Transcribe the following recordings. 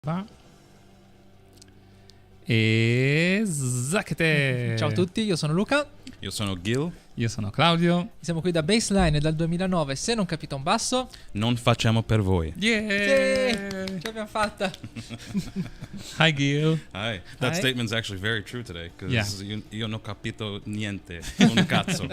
Va. E zacchete! Ciao a tutti, io sono Luca. Io sono Gill. Io sono Claudio. Siamo qui da Bassline dal 2009. Se non capite un basso, Non facciamo per voi. Yeah! ce l'abbiamo fatta. Hi Gill. Hi. That Hi. statement's actually very true today because Yeah. io non capito niente. Un cazzo.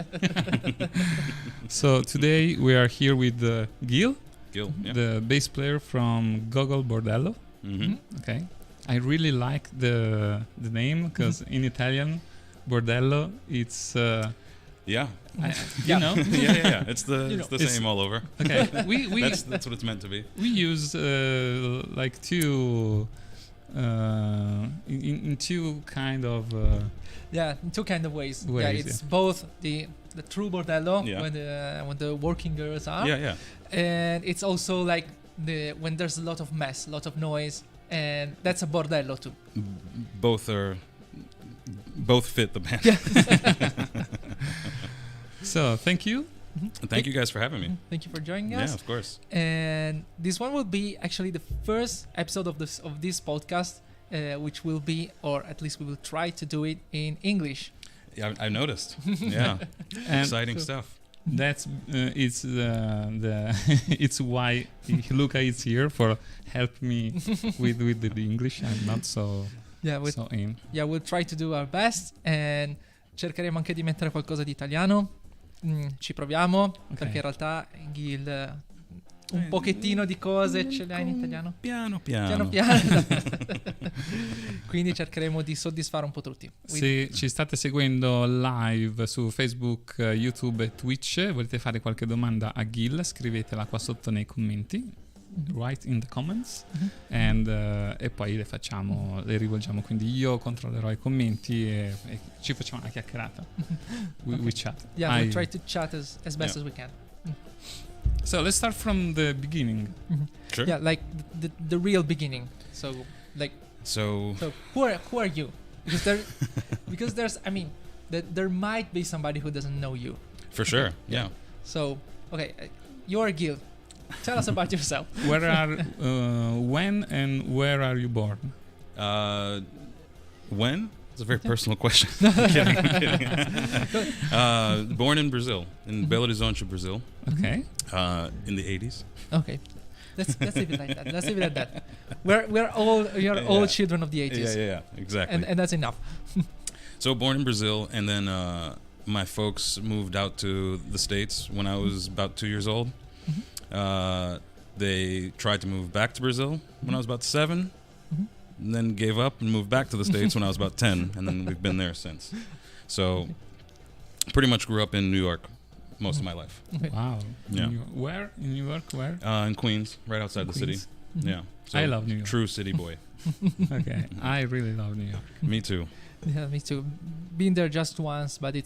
So today we are here with Gill, Gill, yeah. the bass player from GOGOL BORDELLO. Mm-hmm. Okay. I really like the name because in Italian, bordello, it's Yeah. you know. yeah. It's the It's- same all over. Okay. we That's what it's meant to be. we use like two in two kind of Yeah, in two kind of ways. Ways, yeah, it's both the true bordello Yeah. when the working girls are, Yeah. and it's also like when there's a lot of mess, a lot of noise, and that's a bordello too. Both fit the band. So thank you. Thank you guys for having me. Thank you for joining Yeah, us. of course. And this one will be actually the first episode of this podcast, which will be, or at least we will try to do it in English. Yeah, I noticed. Yeah. And Exciting stuff. that's it's the it's why Luca is here for help me with the English. I'm not so Yeah, so in. Yeah, we'll try to do our best, and cercheremo anche di mettere qualcosa di italiano. Ci proviamo, perché in realtà Gil un pochettino di cose ce le ha in italiano. Piano. Piano. Quindi cercheremo di soddisfare un po' tutti. Se ci state seguendo live su Facebook, YouTube e Twitch, volete fare qualche domanda a Gill, scrivetela qua sotto nei commenti. Write in the comments e poi le rivolgiamo, quindi io controllerò i commenti e ci facciamo una chiacchierata. We chat. Yeah, we'll try to chat as best as we can. So let's start from the beginning. Sure. Yeah, like the real beginning. So who are you? Because there's there might be somebody who doesn't know you. For sure. Yeah. So okay, you're Gil. Tell us about yourself. When and where are you born? When? It's a very personal question. I'm kidding. Born in Brazil, in Belo Horizonte, Brazil. Okay. In the 80s. Okay, let's leave it like that. Let's leave it at that. We're all children of the 80s. Yeah, exactly. And that's enough. So born in Brazil, and then my folks moved out to the States when I was about 2 years old. They tried to move back to Brazil when I was about 7, and then gave up and moved back to the States when I was about 10, and then we've been there since. So pretty much grew up in New York most of my life. Okay. Wow. Yeah. Where in New York? Where? In Queens, right outside the city. Yeah. So I love New York. True city boy. Okay. I really love New York. Me too. Yeah, me too. Been there just once, but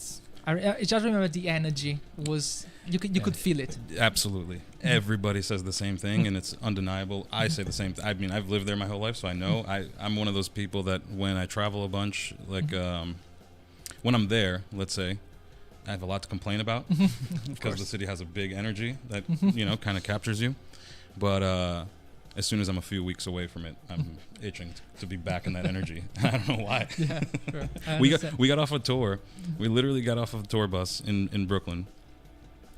I just remember the energy was you could feel it. Absolutely. Everybody says the same thing, and it's undeniable. I say the same thing. I mean, I've lived there my whole life, so I know. I'm one of those people that when I travel a bunch, like when I'm there, let's say, I have a lot to complain about because the city has a big energy that kind of captures you. But as soon as I'm a few weeks away from it, I'm itching to be back in that energy. I don't know why. Yeah, sure. We got off a tour. We literally got off of a tour bus in Brooklyn,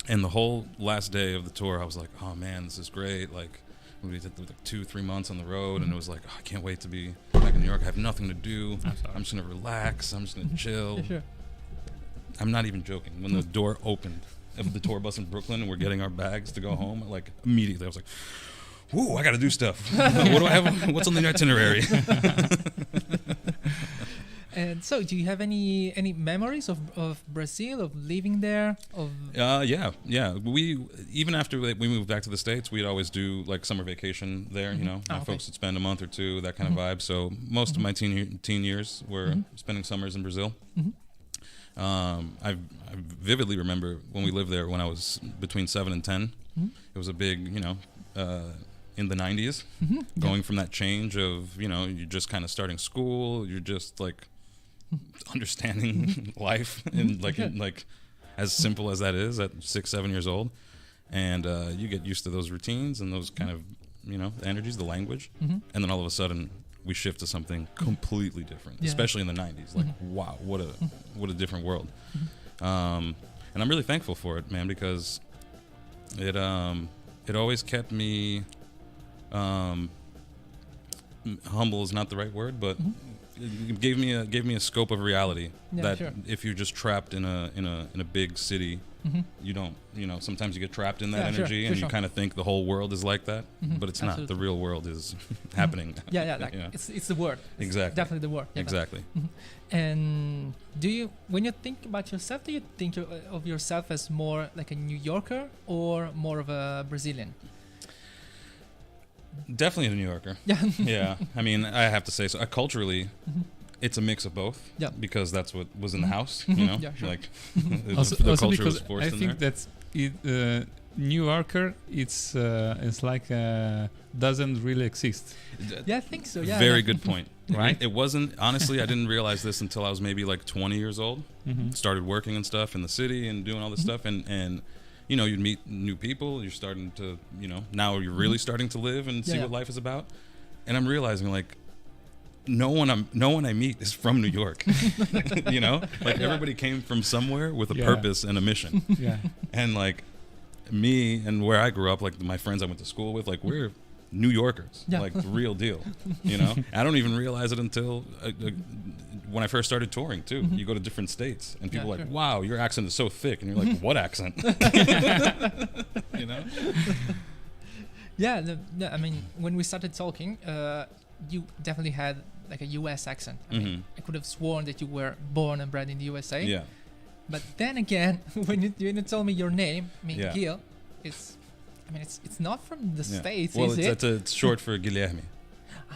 and the whole last day of the tour, I was like, "Oh man, this is great!" Like we did like 2-3 months on the road, and it was like, oh, I can't wait to be back in New York. I have nothing to do. I'm just gonna relax. I'm just gonna chill. Yeah, sure. I'm not even joking. When the door opened of the tour bus in Brooklyn, and we're getting our bags to go home, like immediately I was like, "Whoa, I got to do stuff. What do I have? What's on the itinerary?" And so, do you have any memories of Brazil, of living there? Yeah. We even after we moved back to the States, we'd always do like summer vacation there. My folks would spend a month or two, that kind of vibe. So most of my teen years were spending summers in Brazil. I vividly remember when we lived there when I was between 7 and 10. It was a big, in the 90s, going from that change of, you're just kind of starting school, you're just like understanding life and like as simple as that is at 6-7 years old, and you get used to those routines and those kind of the energies, the language, Mhm. and then all of a sudden we shift to something completely different, Yeah. especially in the 90s. Like, wow, what a different world. And I'm really thankful for it, man, because it always kept me humble is not the right word, but it gave me a scope of reality that sure. if you're just trapped in a big city, you don't, sometimes you get trapped in that Yeah, sure, energy for and sure. you kind of think the whole world is like that, but it's not. Absolutely. The real world is happening. Like it's the word. It's Exactly. definitely the word. Yeah, Exactly. And when you think about yourself, do you think of yourself as more like a New Yorker or more of a Brazilian? Definitely a New Yorker. Yeah. Yeah. I mean, I have to say, so culturally, it's a mix of both. Yeah. Because that's what was in the house, Yeah, sure. like Also, the also culture because was forced I in think there. that New Yorker, it's like doesn't really exist. Yeah, I think so. Yeah. Very yeah. good point. Right. It wasn't, honestly, I didn't realize this until I was maybe like 20 years old. Mm-hmm. Started working and stuff in the city and doing all this stuff, and you'd meet new people. You're starting to, now you're really starting to live and see Yeah. what life is about. And I'm realizing, like, no one I meet is from New York. Like everybody came from somewhere with a Yeah. purpose and a mission. Yeah. And like me and where I grew up, like my friends I went to school with, like we're New Yorkers, Yeah. like the real deal. I don't even realize it until when I first started touring too. You go to different states and people are like, sure. "Wow, your accent is so thick," and you're like, "What accent?" you know? Yeah, I mean, when we started talking, you definitely had like a U.S. accent. I mean, I could have sworn that you were born and bred in the USA. Yeah. But then again, when you told me your name, I mean, Yeah. Gill, it's not from the Yeah. States, Well, is it? it's short for Guilherme,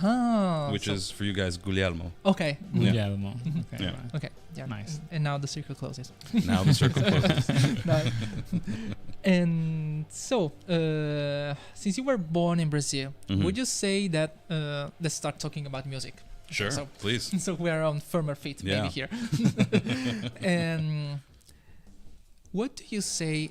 Ah, which is for you guys Guglielmo. okay. Yeah. Guglielmo. Okay. Yeah. Right. Okay, yeah. Nice. And now the circle closes. Now the circle closes. No. And so, since you were born in Brazil, Mhm. would you say that let's start talking about music? Sure, So, please. so we are on firmer feet maybe Yeah. here. And what do you say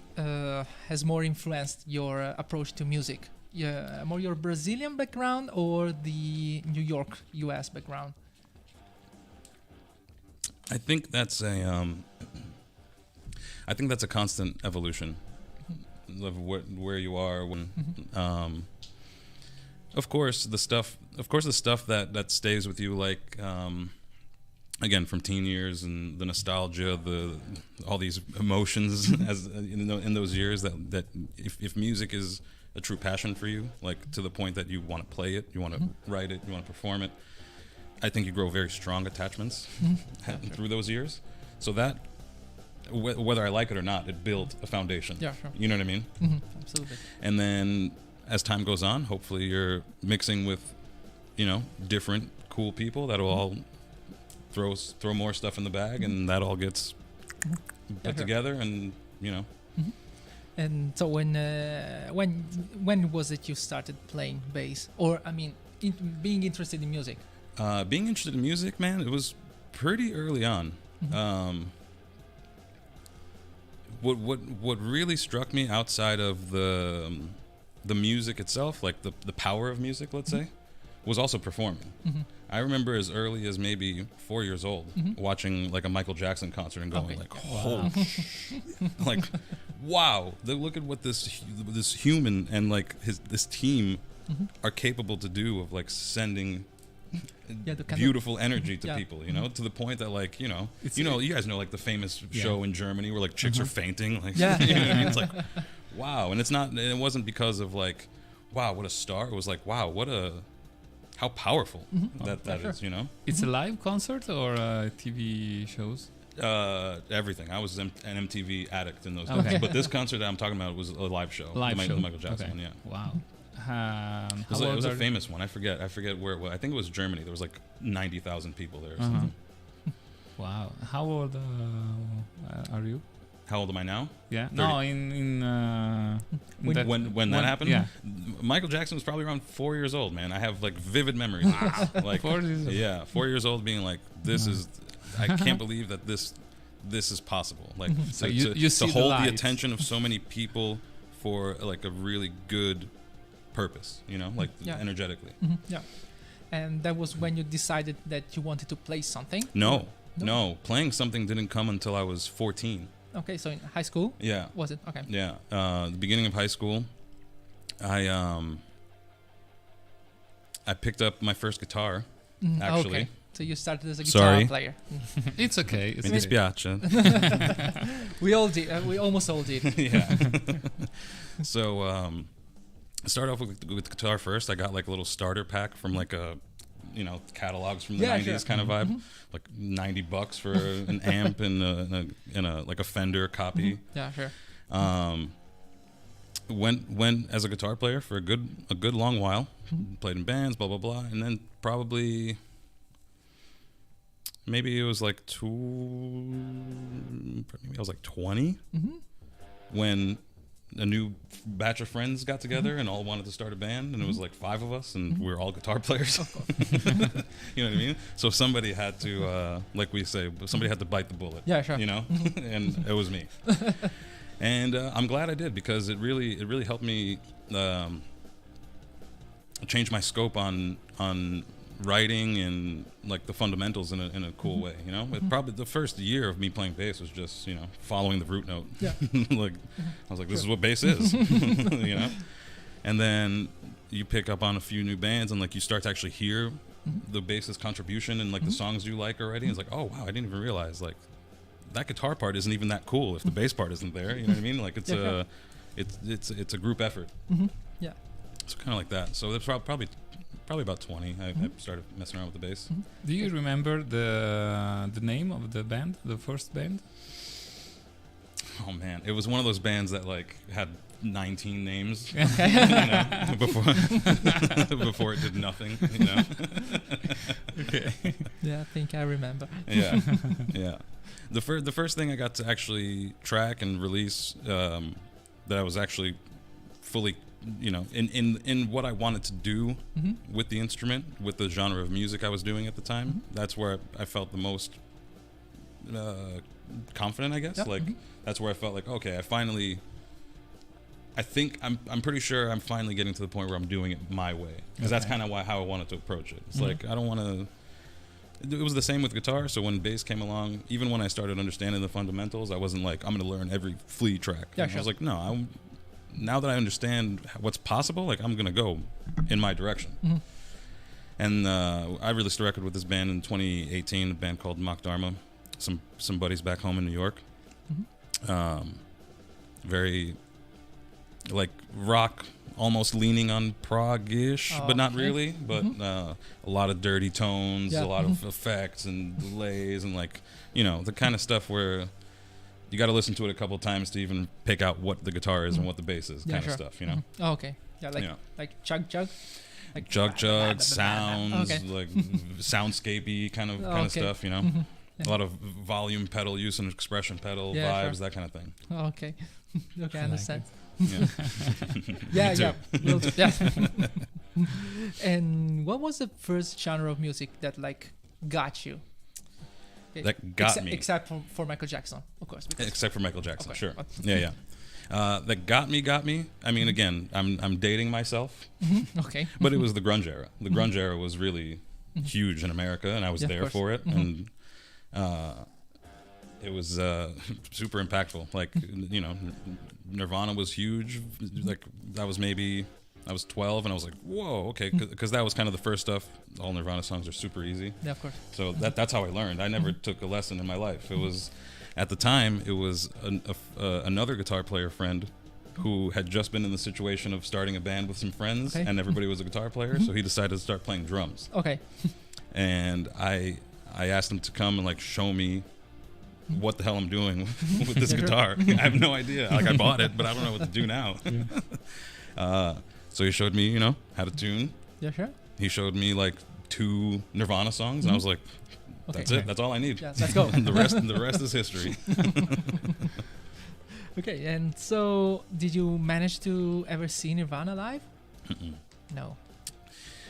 has more influenced your approach to music? Yeah, more your Brazilian background or the New York, US background? I think that's a constant evolution of where you are when. Of course, the stuff that stays with you, like again from teen years and the nostalgia, all these emotions as in those years that if music is a true passion for you, like to the point that you want to play it, you want to write it, you want to perform it, I think you grow very strong attachments through those years. So that whether I like it or not, it built a foundation. Yeah, sure. You know what I mean? Absolutely. And then as time goes on, hopefully you're mixing with, different cool people that'll all throw more stuff in the bag, and that all gets put sure. together, and And so when was it you started playing bass, or I mean, being interested in music? being interested in music, man, it was pretty early on. What really struck me outside of the music itself, like the power of music, let's say, was also performing. I remember as early as maybe 4 years old watching like a Michael Jackson concert and going like, "Holy shit!" Like, wow! Look at what this human and like this team are capable to do of like sending beautiful energy to people, to the point that like, you guys know like the famous show in Germany where like chicks are fainting, like, you know what I mean? It's like, wow. And it wasn't because of like, wow, what a star. It was like, wow, how powerful that is, It's a live concert or TV shows? Everything. I was an MTV addict in those Okay. days. But this concert that I'm talking about was a live show. Live show. The Michael Jackson one, yeah. Wow. It was a famous one. I forget where it was. I think it was Germany. There was like 90,000 people there or something. Wow. How old are you? How old am I now? Yeah. 30. No, in when that happened? Yeah. Michael Jackson was probably around 4 years old, man. I have like vivid memories. Like 4 years old. Yeah, 4 years old, being like, I can't believe that this is possible. Like So to you see hold the light. attention of so many people for like a really good purpose, you know, like energetically. Yeah. And that was when you decided that you wanted to play something? No, playing something didn't come until I was 14. Okay, so in high school? Yeah. Was it? Okay. Yeah. The beginning of high school, I picked up my first guitar, actually. Okay. So you started as a guitar player. It's okay. Mi dispiace. We all did. We almost all did. Yeah. So I started off with guitar first. I got like a little starter pack from like a, you know, catalogs from the 90s kind of vibe, like $90 for an amp and a like a Fender copy. Yeah, sure. Went as a guitar player for a good long while. Played in bands, blah blah blah, and then probably maybe it was like I was like 20 when a new batch of friends got together and all wanted to start a band, and it was like 5 of us, and we were all guitar players. You know what I mean? So somebody had to, like we say, somebody had to bite the bullet. Yeah, sure. You know, and it was me. And I'm glad I did, because it really helped me change my scope on writing and like the fundamentals in a cool way, you know. Probably the first year of me playing bass was just, you know, following the root note. Yeah. Like I was like, this is what bass is. You know. And then you pick up on a few new bands, and like you start to actually hear the bass's contribution and like the songs you like already. And it's like, oh wow, I didn't even realize like that guitar part isn't even that cool if the bass part isn't there. You know what I mean? Like it's a group effort. Yeah. So kind of like that. So it's probably about 20. I started messing around with the bass. Do you remember the name of the band, the first band? Oh man, it was one of those bands that like had 19 names, Okay. you know, before it did nothing, you know. Okay. Yeah, I think I remember. Yeah, yeah. The first thing I got to actually track and release that I was actually fully, you know, in what I wanted to do with the instrument, with the genre of music I was doing at the time. That's where I felt the most confident, I guess. Like that's where I felt like, okay, I'm pretty sure I'm finally getting to the point where I'm doing it my way, because that's kind of how I wanted to approach it. It's like I don't want to. It was the same with guitar. So when bass came along, even when I started understanding the fundamentals, I wasn't like, I'm going to learn every flea track. Yeah, sure. I was like, no, now that I understand what's possible, like I'm going to go in my direction. And I released a record with this band in 2018, a band called Mock Dharma, some buddies back home in New York. Very like rock, almost leaning on prog-ish, but not really. But a lot of dirty tones, a lot of effects and delays, and like, you know, the kind of stuff where you got to listen to it a couple times to even pick out what the guitar is and what the bass is, kind of stuff, you know. Oh, okay. Yeah, like like chug chug. Like Jug sounds, like soundscapey kind of stuff, you know. A lot of volume pedal use and expression pedal vibes, that kind of thing. Oh, okay. Okay, I understand. Yeah. Yeah. And what was the first genre of music that like got you? That got me. Except for Michael Jackson, of course. Except for Michael Jackson, Okay. sure. Yeah. That got me. I mean, again, I'm dating myself. Okay. But it was the grunge era. The grunge era was really huge in America, and I was there for it. And it was super impactful. Like, you know, Nirvana was huge. Like, I was 12, and I was like, whoa, okay, because that was kind of the first stuff. All Nirvana songs are super easy. Yeah, of course. So that's how I learned. I never took a lesson in my life. It was, at the time, it was another guitar player friend who had just been in the situation of starting a band with some friends, and everybody was a guitar player, so he decided to start playing drums. Okay. And I asked him to come and like show me what the hell I'm doing with this guitar. I have no idea. Like, I bought it, but I don't know what to do now. So he showed me, you know, how to tune. Yeah, sure. He showed me like 2 Nirvana songs, and I was like, that's it. That's all I need. Yeah, let's go. the rest is history. Okay, and so did you manage to ever see Nirvana live? No.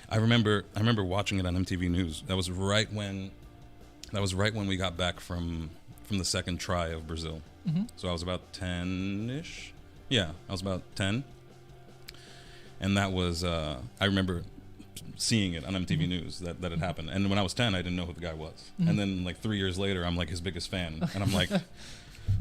I remember watching it on MTV News. That was right when we got back from the second try of Brazil. So I was about 10-ish. Yeah, I was about 10. and that was I remember seeing it on MTV News that it happened. And when I was 10, I didn't know who the guy was. And then like 3 years later, I'm like his biggest fan, and I'm like,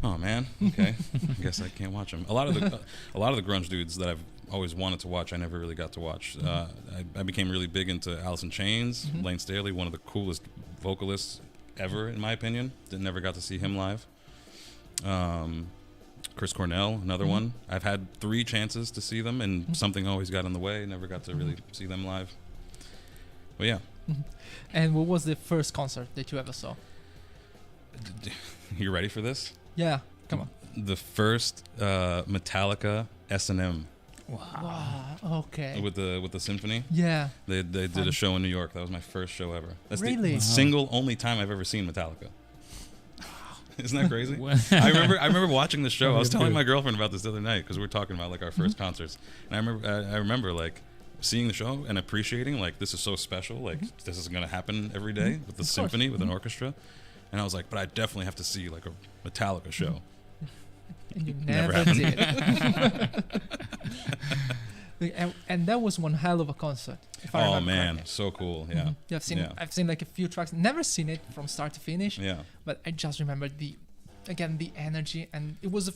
oh man, okay, I guess I can't watch him. A lot of the grunge dudes that I've always wanted to watch, I never really got to watch. I became really big into Alice in Chains. Lane Staley, one of the coolest vocalists ever, in my opinion. Never got to see him live. Chris Cornell, another one. I've had 3 chances to see them, and something always got in the way. Never got to really see them live. But yeah. And what was the first concert that you ever saw? You ready for this? Yeah, come on. The first Metallica S&M. Wow. Okay. With the symphony. Yeah. They did a show in New York. That was my first show ever. That's Really? the single only time I've ever seen Metallica. Isn't that crazy? I remember watching the show. I was telling my girlfriend about this the other night because we were talking about like our first concerts, and I remember like seeing the show and appreciating like this is so special. Like this is gonna happen every day with the symphony with an orchestra, and I was like, but I definitely have to see like a Metallica show. And you never did. And that was one hell of a concert. If I remember correctly. So cool! Yeah, yeah, I've seen like a few tracks. Never seen it from start to finish. Yeah, but I just remember the energy, and it was.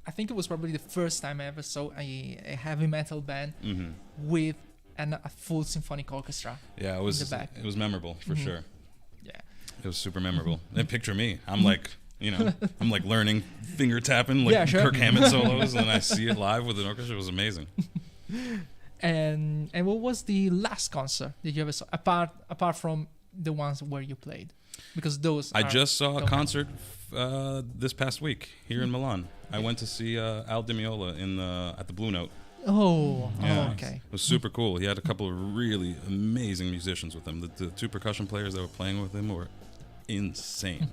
I think it was probably the first time I ever saw a heavy metal band with a full symphonic orchestra. Yeah, it was. In the back. It was memorable for sure. Yeah, it was super memorable. And picture me. I'm like. You know, I'm like learning finger tapping, like sure. Kirk Hammett solos, and then I see it live with an orchestra. It was amazing. And what was the last concert that you ever saw, apart from the ones where you played? Because those I just saw a concert this past week here in Milan. I went to see Al Di Meola at the Blue Note. Oh, yeah. Okay. It was super cool. He had a couple of really amazing musicians with him. The 2 percussion players that were playing with him were insane.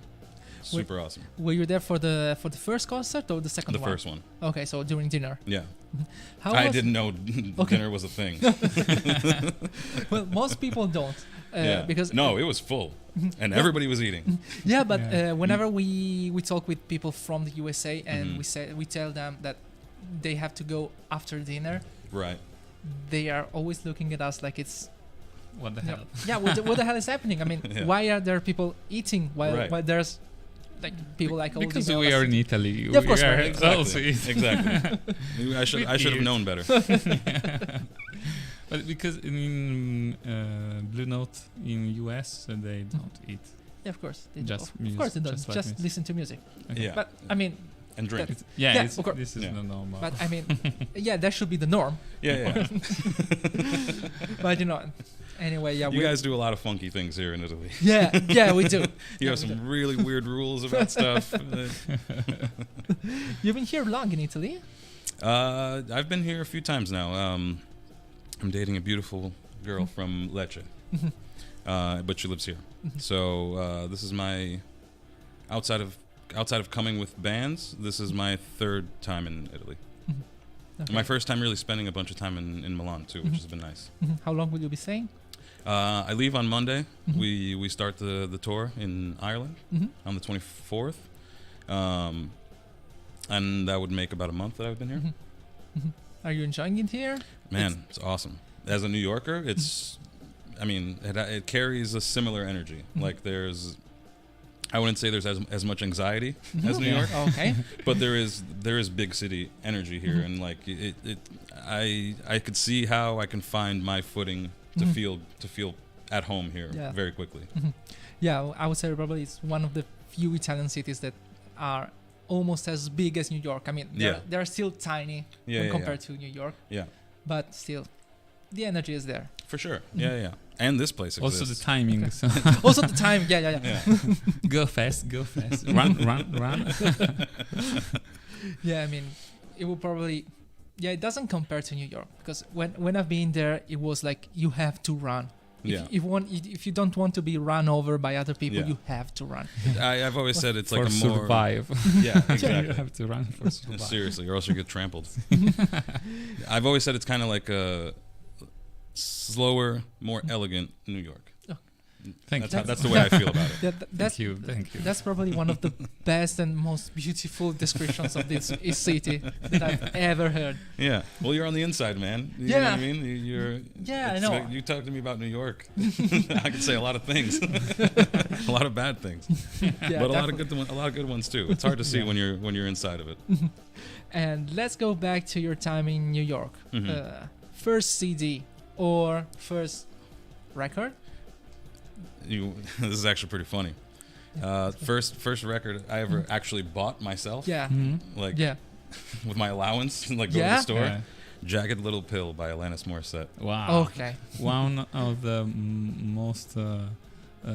Super awesome. Were you there for the first concert or the second one? The first one. Okay, so during dinner. Yeah. I didn't know dinner was a thing. Well, most people don't. Because it was full, and everybody was eating. Yeah, but whenever we talk with people from the USA and we tell them that they have to go after dinner, right? They are always looking at us like it's. What the hell? Yeah, what the hell is happening? I mean, why are there people eating while there's like people like because we are in Italy. Yeah, of course, we are exactly. Exactly. I should have known better. But because in Blue Note in US they don't eat. Yeah, of course. They just don't. Of course they don't. Just listen to music. Okay. Yeah. But I mean. And drink. This is the normal. But I mean, that should be the norm. Yeah. But anyway, you guys do a lot of funky things here in Italy. Yeah, we do. You have some really weird rules about stuff. You've been here long in Italy? I've been here a few times now. I'm dating a beautiful girl from Lecce, but she lives here. So this is my outside of coming with bands, this is my 3rd time in Italy. Okay. My first time really spending a bunch of time in Milan too, which has been nice. How long will you be staying? I leave on Monday. We start the tour in Ireland on the 24th, and that would make about a month that I've been here. Are you enjoying it here? Man, it's awesome. As a New Yorker, it's, I mean, it carries a similar energy. Like I wouldn't say there's as much anxiety as New York. Okay. But there is big city energy here, and like I could see how I can find my footing to feel at home here very quickly. Yeah, I would say probably it's one of the few Italian cities that are almost as big as New York. I mean, they're still tiny when compared to New York. Yeah. But still, the energy is there. For sure. Yeah. And this place exists. Also the timing. So. Also the time. Yeah. Go fast. Run. Yeah, I mean, it will probably. Yeah, it doesn't compare to New York because when I've been there, it was like you have to run. If you don't want to be run over by other people, you have to run. I've always said it's for like a more survive. Yeah, exactly. You have to run for survive. Seriously, or else you get trampled. I've always said it's kind of like a slower, more elegant New York. Oh. Thank you. That's the way I feel about it. That's Thank you. That's probably one of the best and most beautiful descriptions of this city that I've ever heard. Yeah. Well, you're on the inside, man. You know what I mean? I know. Like, you talk to me about New York. I could say a lot of things, a lot of bad things, but a lot of good ones too. It's hard to see when you're inside of it. And let's go back to your time in New York. First CD or first record? This is actually pretty funny. First record I ever actually bought myself. Yeah. Like with my allowance, like go to the store. Yeah. Jagged Little Pill by Alanis Morissette. Wow. Okay. One of the most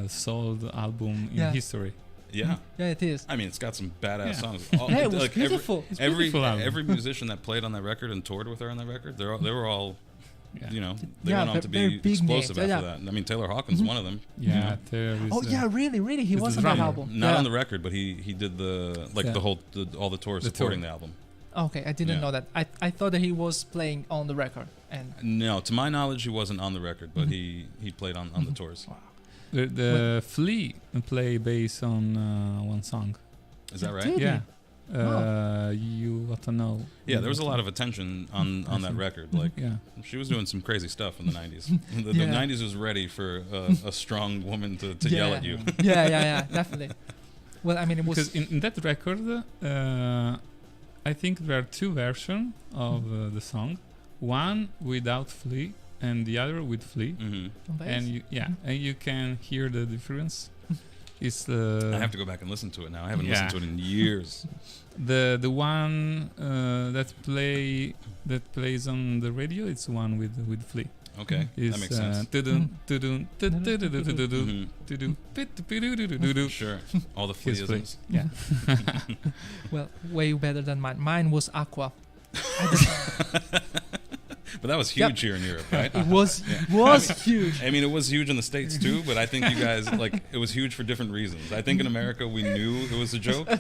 sold album in history. Yeah. Yeah, it is. I mean, it's got some badass songs. Yeah, it was beautiful. Every musician that played on that record and toured with her on that record, they were all, you know, they went on to be explosive after that. I mean, Taylor Hawkins, one of them. Yeah. Really? He was on that album. Not on the record, but he did all the tours supporting the album. Okay, I didn't know that. I thought that he was playing on the record. And no, to my knowledge, he wasn't on the record, but he played on the tours. Wow. The Flea play bass on one song. Is that right? Did Yeah. You ought to know. Yeah, there was a lot of attention on that record. Like, she was doing some crazy stuff in the 90s. The 90s was ready for a strong woman to yell at you. yeah, definitely. Well, I mean, it was... Because in that record, I think there are two versions of the song. One without Flea and the other with Flea. And you can hear the difference. It's I have to go back and listen to it now. I haven't listened to it in years. The one that plays on the radio, it's the one with Flea. Okay, that makes sense. Sure, all the Fleaisms. Yeah. Well, way better than mine. Mine was Aqua. But that was huge here in Europe, right? It was huge. I mean, it was huge in the States too, but I think you guys, like, it was huge for different reasons. I think in America we knew it was a joke. I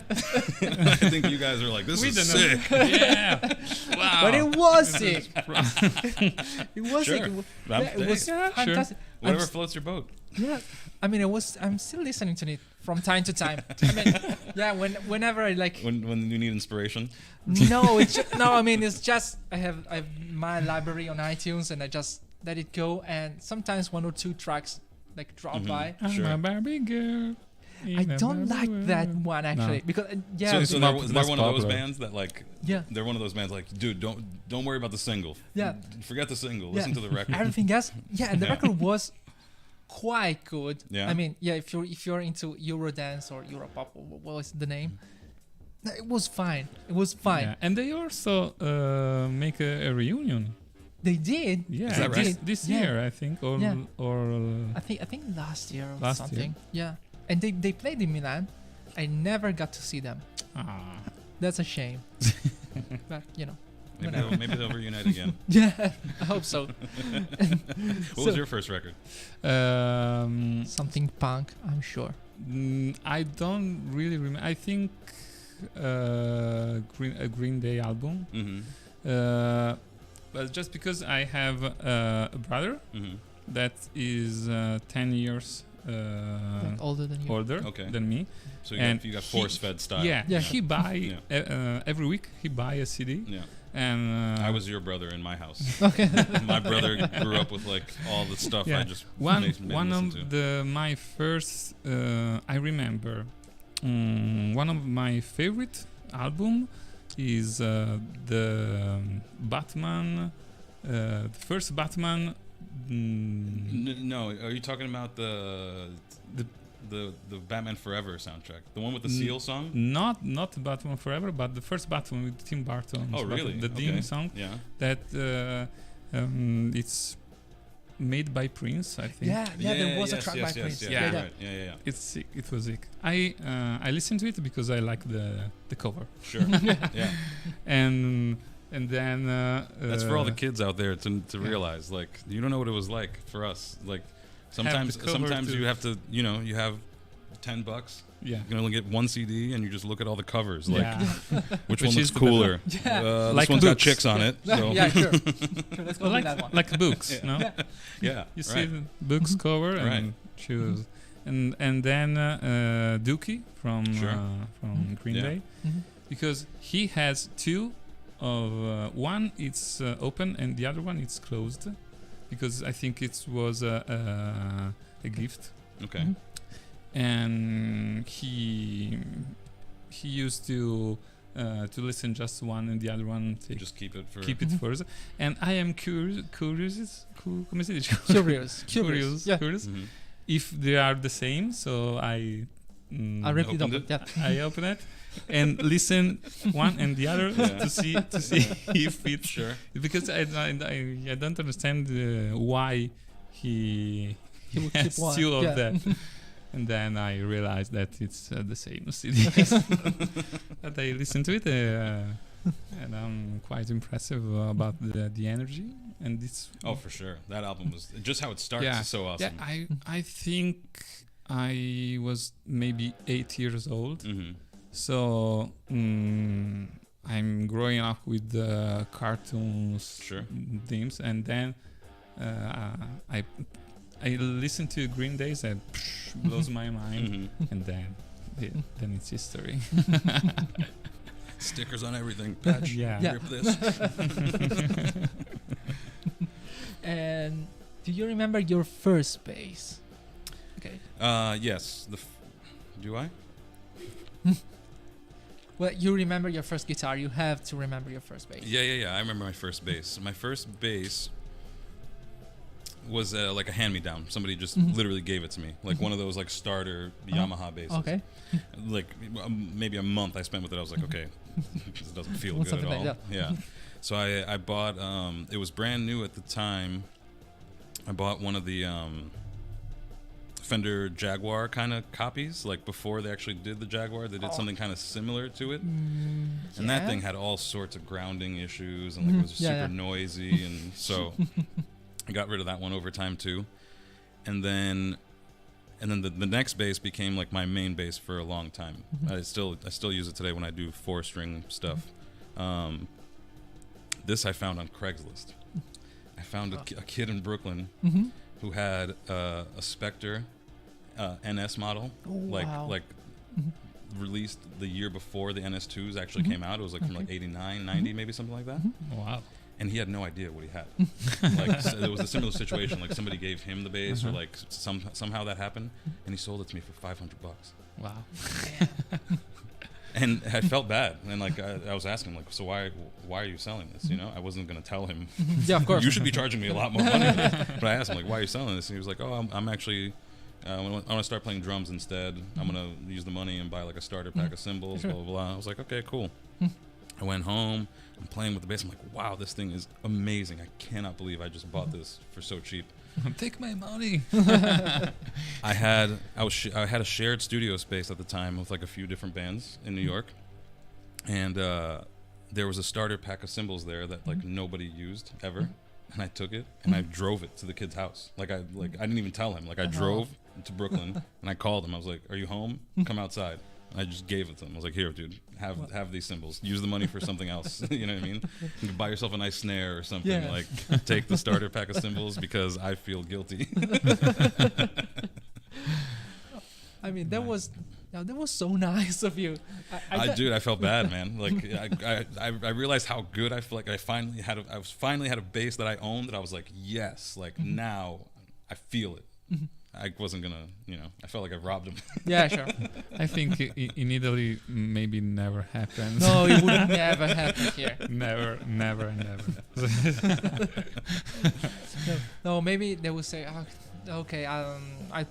think you guys are like, this is sick. Yeah. Wow. But it was sick. It was sick. It was fantastic. Whatever floats your boat. Yeah. I mean, I'm still listening to it from time to time. I mean, whenever I like... When you need inspiration? No, I mean, it's just I have my library on iTunes and I just let it go, and sometimes one or two tracks like drop by. I'm a Barbie girl. I don't like that one actually because so they're one of those bands that like they're one of those bands like, dude, don't worry about the single. Yeah, forget the single. Listen to the record. Everything else, and the record was quite good. Yeah, I mean, if you're into Eurodance or Europop, or what was the name? It was fine. It was fine. Yeah. And they also make a reunion. They did. Yeah, is that right? This year I think, or I think last year or something. Yeah, and they played in Milan. I never got to see them. That's a shame. But you know, maybe they'll reunite again. Yeah, I hope so. What was your first record? Something punk, I'm sure. I don't really remember. I think a Green Day album. But just because I have a brother that is 10 years older than you. Than me. So you got force-fed style. Yeah. He buy every week. He buy a CD. Yeah. And I was your brother in my house. Okay. My brother grew up with like all the stuff I just one of my first I remember one of my favorite album is the Batman, the first Batman. No, are you talking about the Batman Forever soundtrack, the one with the Seal song? Not Batman Forever, but the first Batman with Tim Burton. Oh, really? The theme song. Yeah. That it's made by Prince, I think. Yeah, there was a track by Prince. Yeah, right. Yeah. It's sick. It was sick. I listened to it because I like the cover. Sure. Yeah. And then that's for all the kids out there to realize. Like, you don't know what it was like for us. Like, sometimes you have to, you have $10. Yeah. You can only get one CD, and you just look at all the covers. Like, Yeah. which Which one looks is the cooler? Yeah. Like This one's got books. chicks on it. So. Yeah, sure. Sure, let's go with that one. like books, Yeah. no? Yeah. Yeah. You see right. the books cover and Right. choose. And then Dookie from Sure. Green Yeah. Day, Mhm. because he has two of one it's open and the other one it's closed, because I think it was a gift, Okay. Mhm. and he used to listen just one and the other one Just keep it for. keep it first. And I am curious, come si dice? Curious. Yeah. Curious Mhm. if they are the same. So I I ripped it Opened up. it? Yeah. I open it and listen one and the other Yeah. to see if it's Sure. because I don't understand why he would has keep one. two of Yeah. that. And then I realized that it's the same CD. But I listened to it and I'm quite impressive about the energy, and it's Oh, for sure. That album was just how it starts Yeah. is so awesome. yeah. I think I was maybe 8 years old. Mm-hmm. So I'm growing up with cartoons, Sure. themes, and then I listen to Green Days and blows my mind, Mm-hmm. and then it's history. Stickers on everything. Patch. Yeah. Rip this. And do you remember your first bass? Okay. Yes. Do I? Well, you remember your first guitar. You have to remember your first bass. Yeah. I remember my first bass. My first bass was like a hand-me-down. Somebody just Mhm. literally gave it to me, like one of those like starter Yamaha basses. Okay. Like maybe a month I spent with it. I was like, okay, this doesn't feel Want good at something all. like Yeah. So I bought. It was brand new at the time. I bought one of the Fender Jaguar kind of copies, like before they actually did the Jaguar. They did Oh. something kind of similar to it. And Yeah. that thing had all sorts of grounding issues, and like it was Yeah, super yeah. noisy, and so I got rid of that one over time too. And then the next bass became like my main bass for a long time. Mhm. I still use it today when I do 4-string stuff. This I found on Craigslist. I found a kid in Brooklyn Mm-hmm. who had a Spectre NS model, Wow. like Mhm. released the year before the NS2s actually Mhm. came out. It was like from like 89, 90, maybe something like that. Wow. And he had no idea what he had. Like it was a similar situation. Like somebody gave him the bass, or like somehow that happened, and he sold it to me for $500. Wow. And I felt bad, and like I was asking, like, so why are you selling this? You know, I wasn't gonna tell him. Yeah, of course. You should be charging me a lot more money. But I asked him, like, why are you selling this? And he was like, oh, I'm actually. I want to start playing drums instead. I'm gonna use the money and buy like a starter pack of cymbals. Sure. Blah blah blah. I was like, okay, cool. I went home. I'm playing with the bass. I'm like, wow, this thing is amazing. I cannot believe I just bought this for so cheap. Take my money. I had a shared studio space at the time with like a few different bands in New York, and there was a starter pack of cymbals there that like nobody used ever, and I took it and I drove it to the kid's house. I didn't even tell him. Like I drove to Brooklyn and I called him. I was like, "Are you home? Come outside." And I just gave it to him. I was like, "Here, dude, have these cymbals. Use the money for something else." You know what I mean? You can buy yourself a nice snare or something. Yeah. Like take the starter pack of cymbals because I feel guilty. I mean, that was so nice of you. Dude, I felt bad, man. Like I realized how good I feel. Like I finally had a bass that I owned that I was like, yes, like now I feel it. I wasn't gonna, I felt like I robbed him. Yeah, sure. I think in Italy maybe never happens. No, it would never happen here. Never. No, maybe they will say, oh, okay, I'll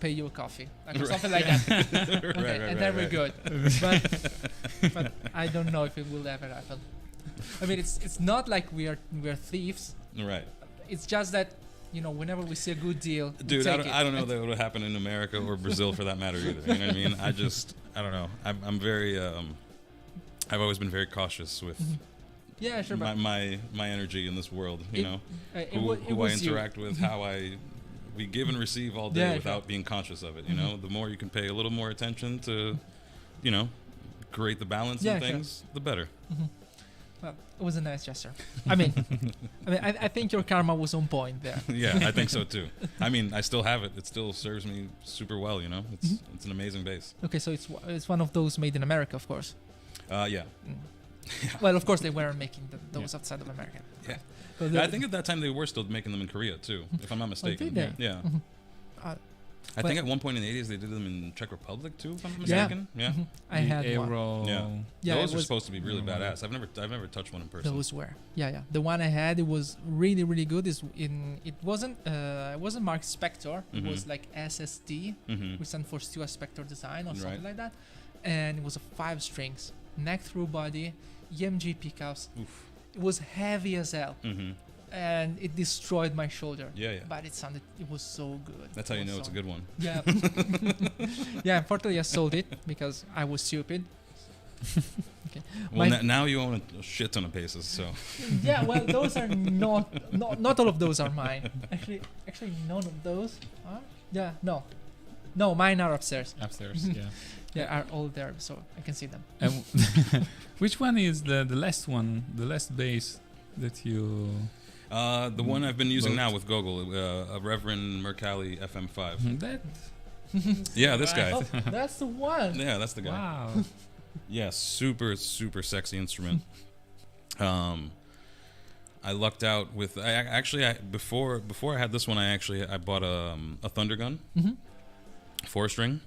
pay you a coffee, like something like that. Okay, and then we're good. But I don't know if it will ever happen. I mean, it's not like we're thieves. Right. It's just that whenever we see a good deal, Dude, we I take don't, it. I don't know that would happen in America or Brazil for that matter either. You know what I mean? I don't know. I'm very. I've always been very cautious with Yeah, sure. my energy in this world. It know, it who was I interact with, how I we give and receive all day Yeah, without being conscious of it. You know, the more you can pay a little more attention to, you know, create the balance Yeah, and things, the better. Well, it was a nice gesture. I mean, I think your karma was on point there. Yeah, I think so too. I mean, I still have it. It still serves me super well. You know, it's an amazing bass. Okay, so it's one of those made in America, of course. Yeah. Well, of course they weren't making those outside of America. Yeah. So I think at that time they were still making them in Korea too, if I'm not mistaken. did they? Yeah. I think at one point in the 80s they did them in Czech Republic too, if I'm not mistaken. Yeah. I had one. Aero. Yeah. it Those are was- supposed to be really badass. I've never touched one in person. Those were, yeah. The one I had, it was really, really good. It wasn't marked Spector. It was like SSD, which stands for Stuart Spector Design or something like that. And it was a 5 strings, neck through body, EMG pickups. Oof. It was heavy as hell, and it destroyed my shoulder. Yeah. But it was so good. That's how you know it's a good one. Yeah. Yeah, unfortunately I sold it because I was stupid. Okay. Well, now you own a shit ton of bases, so. Yeah, well, those are not all of those are mine. Actually, none of those are. Yeah, no, mine are upstairs. Upstairs, yeah. Yeah, are all there, so I can see them. Which one is the last one, the last bass that you... The one I've been using Both. now with Gogol, a Reverend Mercalli FM5. That... Yeah, this guy. Oh, that's the one. Yeah, that's the guy. Wow. Yeah, super sexy instrument. I lucked out with. Before I had this one, I bought a Thunder Gun, 4-string,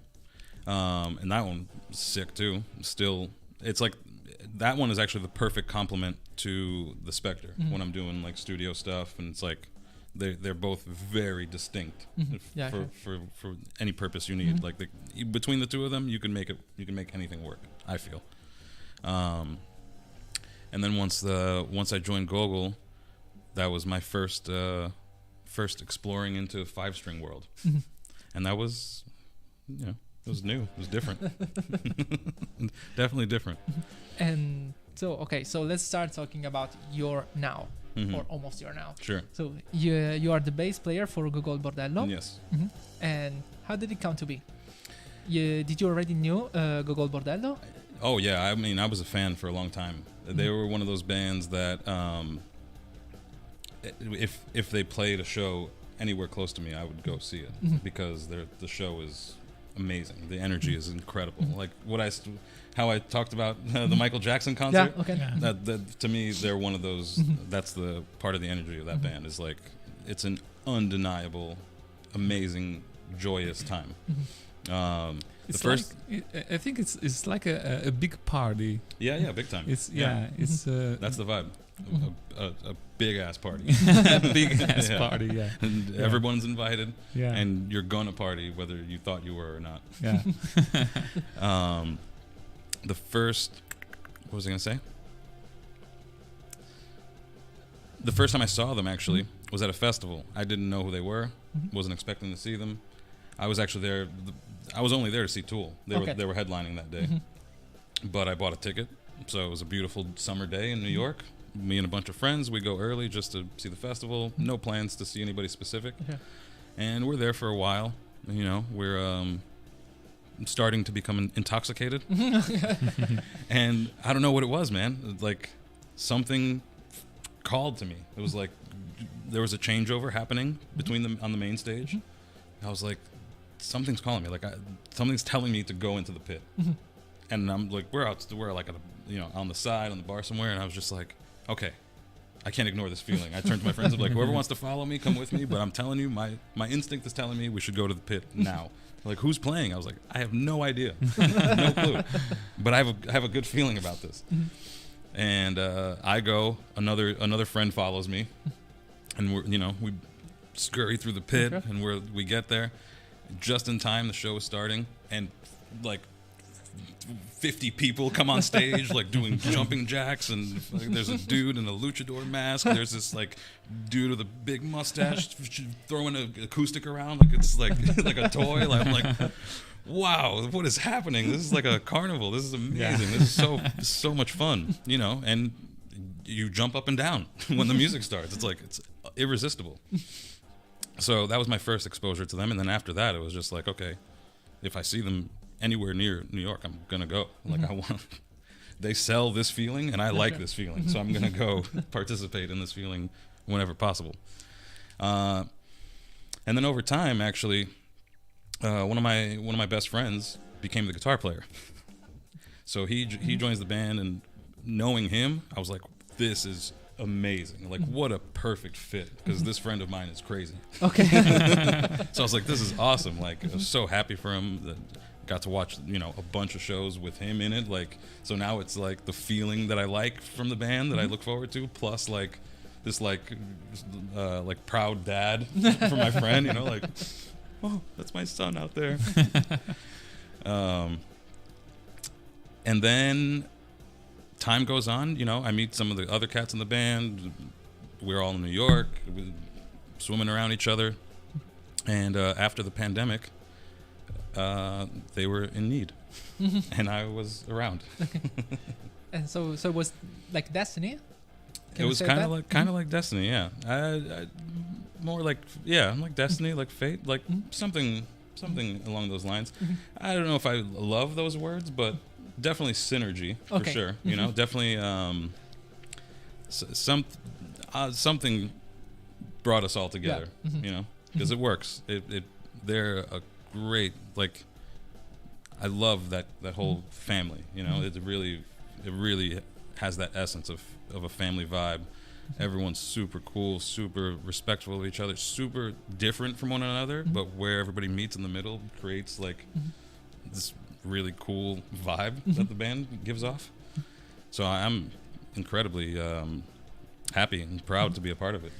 and that one was sick too. Still, it's like that one is actually the perfect complement to the Spectre when I'm doing like studio stuff, and it's like they're both very distinct Yeah, for any purpose you need. Like between the two of them, you can make anything work, I feel. And then once I joined Gogol, that was my first exploring into 5-string world, and that was, it was new, it was different, definitely different. And so let's start talking about your now, or almost your now. Sure. So you are the bass player for Gogol Bordello. Yes. And how did it come to be? Did you already knew Gogol Bordello? Oh yeah, I mean I was a fan for a long time. They were one of those bands that if they played a show anywhere close to me, I would go see it because the show is amazing. The energy is incredible. Like how I talked about the Michael Jackson concert. Yeah. Okay. Yeah. That to me, they're one of those. That's the part of the energy of that band. Is like it's an undeniable, amazing, joyous time. It's I think it's like a big party. Yeah, big time. It's That's the vibe. A big ass party. big ass party. Yeah, And everyone's invited. Yeah, And you're gonna party whether you thought you were or not. yeah. The first, what was I gonna say? The first time I saw them actually was at a festival. I didn't know who they were. Wasn't expecting to see them. I was actually there. I was only there to see Tool. They were headlining that day. But I bought a ticket, so it was a beautiful summer day in New York. Me and a bunch of friends, we go early just to see the festival. No plans to see anybody specific. Okay. And we're there for a while. You know, we're starting to become intoxicated. And I don't know what it was, man. Like something called to me. It was like there was a changeover happening between them on the main stage. I was like, something's calling me. Like something's telling me to go into the pit. And I'm like, we're like at on the side on the bar somewhere, and I was just like, okay, I can't ignore this feeling. I turned to my friends, I'm like, whoever wants to follow me, come with me. But I'm telling you, my instinct is telling me we should go to the pit now. Like, who's playing? I was like, I have no idea, no clue. But I have a good feeling about this. And I go. Another friend follows me, and we scurry through the pit, and we get there just in time. The show is starting, and like 50 people come on stage like doing jumping jacks, and like, there's a dude in a luchador mask. There's this like dude with a big mustache throwing an acoustic around like it's like a toy. Like, I'm like, wow, what is happening? This is like a carnival. This is amazing. Yeah. This is so much fun, and you jump up and down when the music starts. It's like it's irresistible. So that was my first exposure to them, and then after that, it was just like, okay, if I see them anywhere near New York, I'm gonna go. Like I want. They sell this feeling, and I like this feeling, so I'm gonna go participate in this feeling whenever possible. And then over time, actually, one of my best friends became the guitar player. So he joins the band, and knowing him, I was like, this is amazing. Like, what a perfect fit, because this friend of mine is crazy. Okay. So I was like, this is awesome. Like, I was so happy for him. That got to watch, a bunch of shows with him in it. Like, so now it's like the feeling that I like from the band that I look forward to, plus like this like proud dad for my friend, like, oh, that's my son out there. And then time goes on, I meet some of the other cats in the band. We're all in New York, swimming around each other. And after the pandemic, they were in need, and I was around. And so it was like destiny. It was kind of like destiny, yeah. I more like like destiny, like fate, like something along those lines. I don't know if I love those words, but definitely synergy for sure. Definitely something brought us all together. Because it works. They're a great, like, I love that whole family. It really has that essence of a family vibe. Everyone's super cool, super respectful of each other, super different from one another, but where everybody meets in the middle creates like this really cool vibe that the band gives off. So I'm incredibly happy and proud to be a part of it.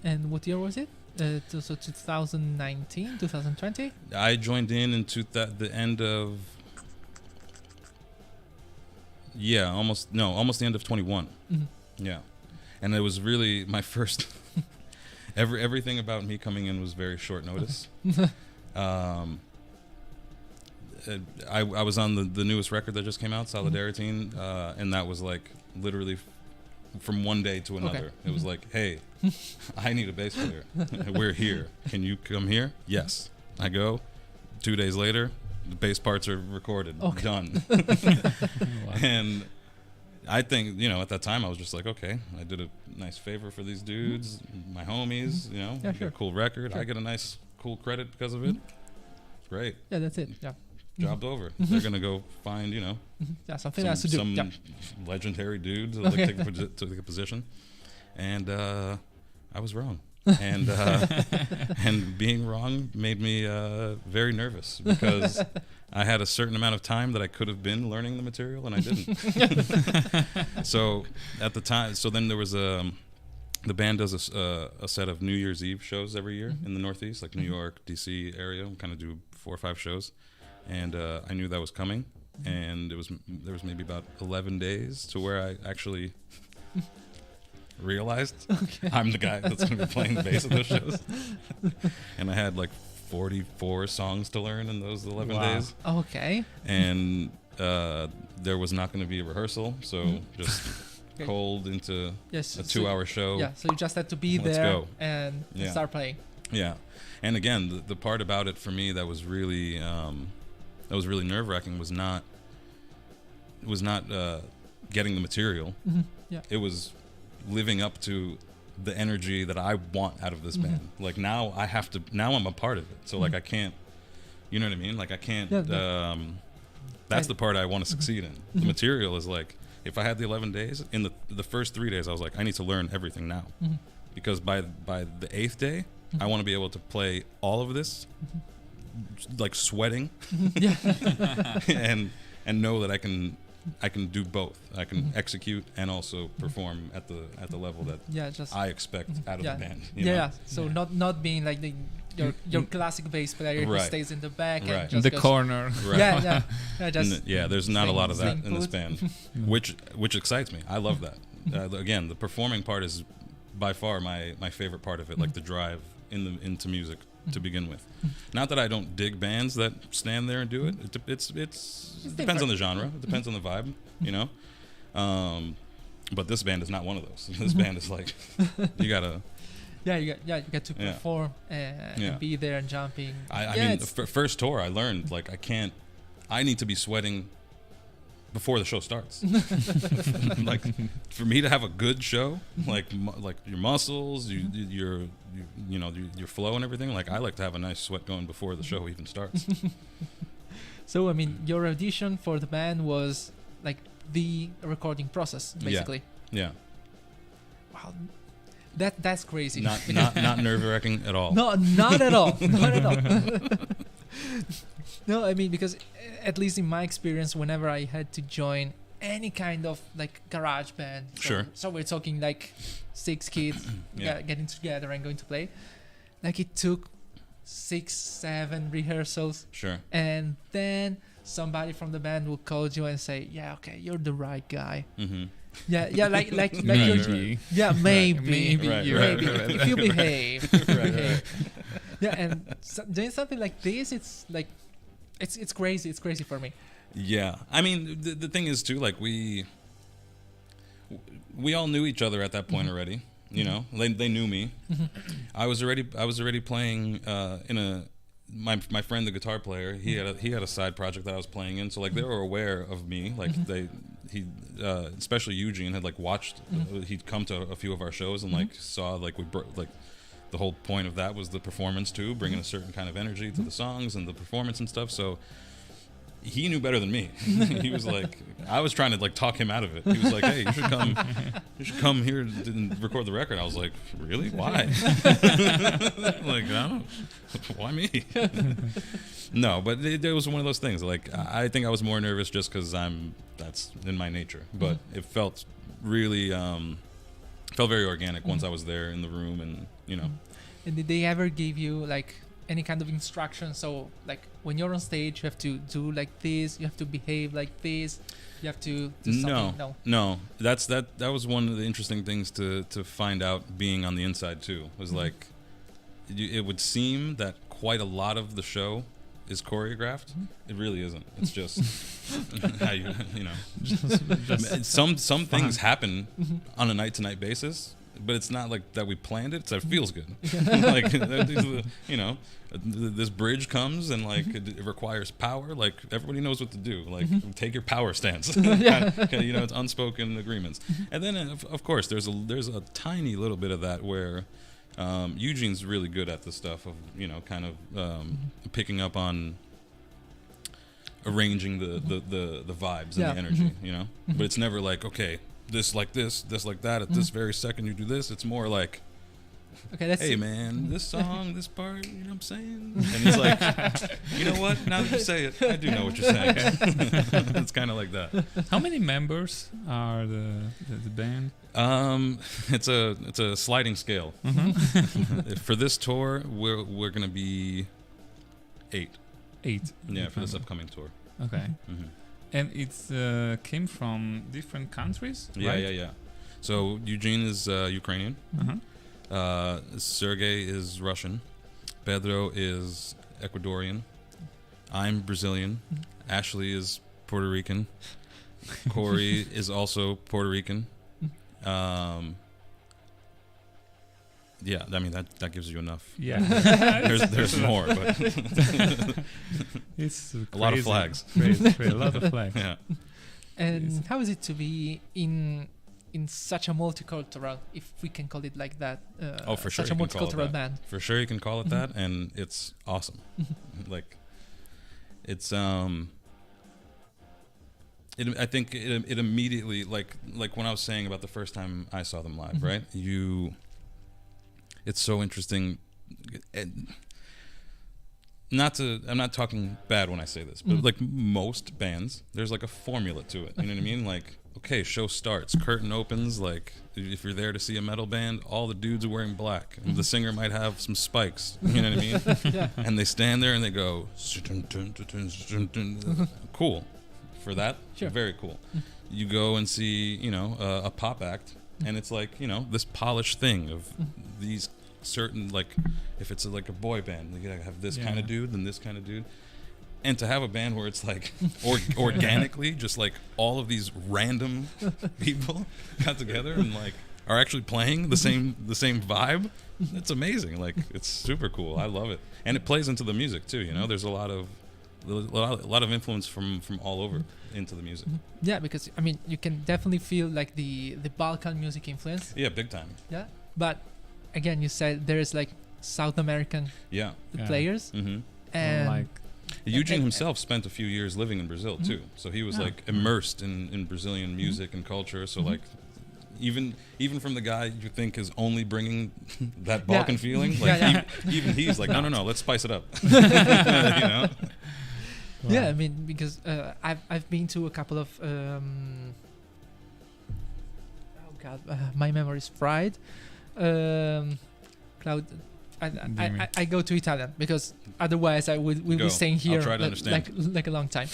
And what year was it? So 2019, 2020? I joined in the end of almost the end of 21. Yeah. And it was really my first everything about me coming in was very short notice. I was on the newest record that just came out, Solidarity, and that was like literally from one day to another. It was like, hey, I need a bass player. We're here. Can you come here? Yes. I go. 2 days later, the bass parts are recorded. Done. And I think, at that time I was just like, okay, I did a nice favor for these dudes, my homies, get a cool record. Sure. I get a nice, cool credit because of it. Great. Yeah, that's it. Yeah. Job's over. They're going to go find, something else to do. Some legendary dude to take a position. And I was wrong. And and being wrong made me very nervous, because I had a certain amount of time that I could have been learning the material, and I didn't. So at the time, then there was the band does a set of New Year's Eve shows every year in the Northeast, like New York, DC area. We kind of do 4 or 5 shows, and I knew that was coming, and there was maybe about 11 days to where I actually realized I'm the guy that's going to be playing the bass at those shows. And I had like 44 songs to learn in those 11 days. Okay. And there was not going to be a rehearsal, so just cold into a 2-hour show. Yeah, so you just had to be there and start playing. Yeah. And again, the part about it for me that was really nerve-wracking was not getting the material. Yeah. It was living up to the energy that I want out of this band. Like now I'm a part of it. So like I can't, you know what I mean? Like I can't, that's the part I want to succeed in. The material is like, if I had the 11 days, in the first 3 days, I was like, I need to learn everything now. Because by the 8th day, I want to be able to play all of this, like sweating, and know that I can do both. I can execute and also perform at the level that I expect out of the band. So not being like your classic bass player who stays in the back and just the goes, corner. Right. There's not a lot of that in this band, which excites me. I love that. Again, the performing part is by far my favorite part of it, like the drive into music to begin with. Not that I don't dig bands that stand there and do it. It depends on the genre. It depends on the vibe, But this band is not one of those. This band is like, you gotta you get to perform and be there and jumping. I mean, the first tour I learned, like, I need to be sweating before the show starts. Like, for me to have a good show, like your muscles, your flow and everything, like, I like to have a nice sweat going before the show even starts. So, I mean, your audition for the band was like the recording process, basically. Yeah. Wow, that's crazy. Not nerve-wracking at all. No, not at all. Not at all. No, I mean, because at least in my experience, whenever I had to join any kind of like garage band, so we're talking like 6 kids getting together and going to play, like it took 6-7 rehearsals. Sure. And then somebody from the band will call you and say, "Yeah, okay, you're the right guy." Mm-hmm. Yeah, like maybe. Yeah, maybe. Right. If you behave. Right. Yeah, and doing something like this, it's like, it's crazy. It's crazy for me. Yeah, I mean, the thing is too, like, we all knew each other at that point already. You know, they knew me. I was already playing my friend, the guitar player. He had a side project that I was playing in, so like they were aware of me. Like especially Eugene had like watched. He'd come to a few of our shows and like saw like the whole point of that was the performance too, bringing a certain kind of energy to the songs and the performance and stuff. So he knew better than me. He was like, I was trying to like talk him out of it. He was like, "Hey, you should come here and record the record." I was like, "Really? Why?" Like, I don't. Why me? No, but it was one of those things. Like, I think I was more nervous just because that's in my nature. But it felt really very organic once I was there in the room, and you know. And did they ever give you like any kind of instruction? So like when you're on stage, you have to do like this, you have to behave like this, you have to do something. No. That was one of the interesting things to find out being on the inside too. Was like, it would seem that quite a lot of the show is choreographed. It really isn't. It's just how you know. Just some things happen on a night-to-night basis, but it's not like that we planned it. So it feels good. Like, you know, this bridge comes and like it requires power. Like, everybody knows what to do. Like, take your power stance. You know, it's unspoken agreements. And then of course there's a tiny little bit of that where Eugene's really good at the stuff of, you know, kind of picking up on arranging the vibes and the energy, you know. But it's never like, okay, this like this like that, at this very second you do this. It's more like, okay, that's hey man, this song, this part, you know what I'm saying? And he's like, you know what? Now that you say it, I do know what you're saying. It's kind of like that. How many members are the band? It's a sliding scale. For this tour, we're gonna be 8. 8. Yeah, for this upcoming tour. Okay. And it's came from different countries, right? Yeah. So Eugene is Ukrainian. Sergey is Russian. Pedro is Ecuadorian. I'm Brazilian. Ashley is Puerto Rican. Corey is also Puerto Rican. Yeah, I mean that gives you enough. Yeah. there's more, but it's a lot of flags. Crazy, a lot of flags. Yeah. And how is it to be in such a multicultural, if we can call it like that? For sure, such a multicultural band. For sure, you can call it that, and it's awesome. Like, it's I think it immediately, like when I was saying about the first time I saw them live, right? It's so interesting. I'm not talking bad when I say this, but like most bands, there's like a formula to it. You know what I mean? Like, okay, show starts, curtain opens. Like, if you're there to see a metal band, all the dudes are wearing black. And the singer might have some spikes. You know what I mean? And they stand there and they go, cool. For that, sure. Very cool. You go and see, you know, a pop act, and it's like, you know, this polished thing of these certain, like, if it's like a boy band, you gotta have this kind of dude and this kind of dude. And to have a band where it's like organically just like all of these random people got together and like are actually playing the same vibe. It's amazing. Like, it's super cool. I love it, and it plays into the music too. You know, there's a lot of influence from all over into the music. Yeah, because I mean, you can definitely feel like the Balkan music influence. Yeah, big time. Yeah, but again, you said there's like South American players, and like Eugene himself spent a few years living in Brazil too, so he was like immersed in Brazilian music and culture. So like, even from the guy you think is only bringing that Balkan feeling, like even he's like, no, let's spice it up. You know? Wow. Yeah, I mean, because I've been to a couple of my memory's fried. Cloud. I go to Italian because otherwise I would be staying here I'll try to understand. like a long time.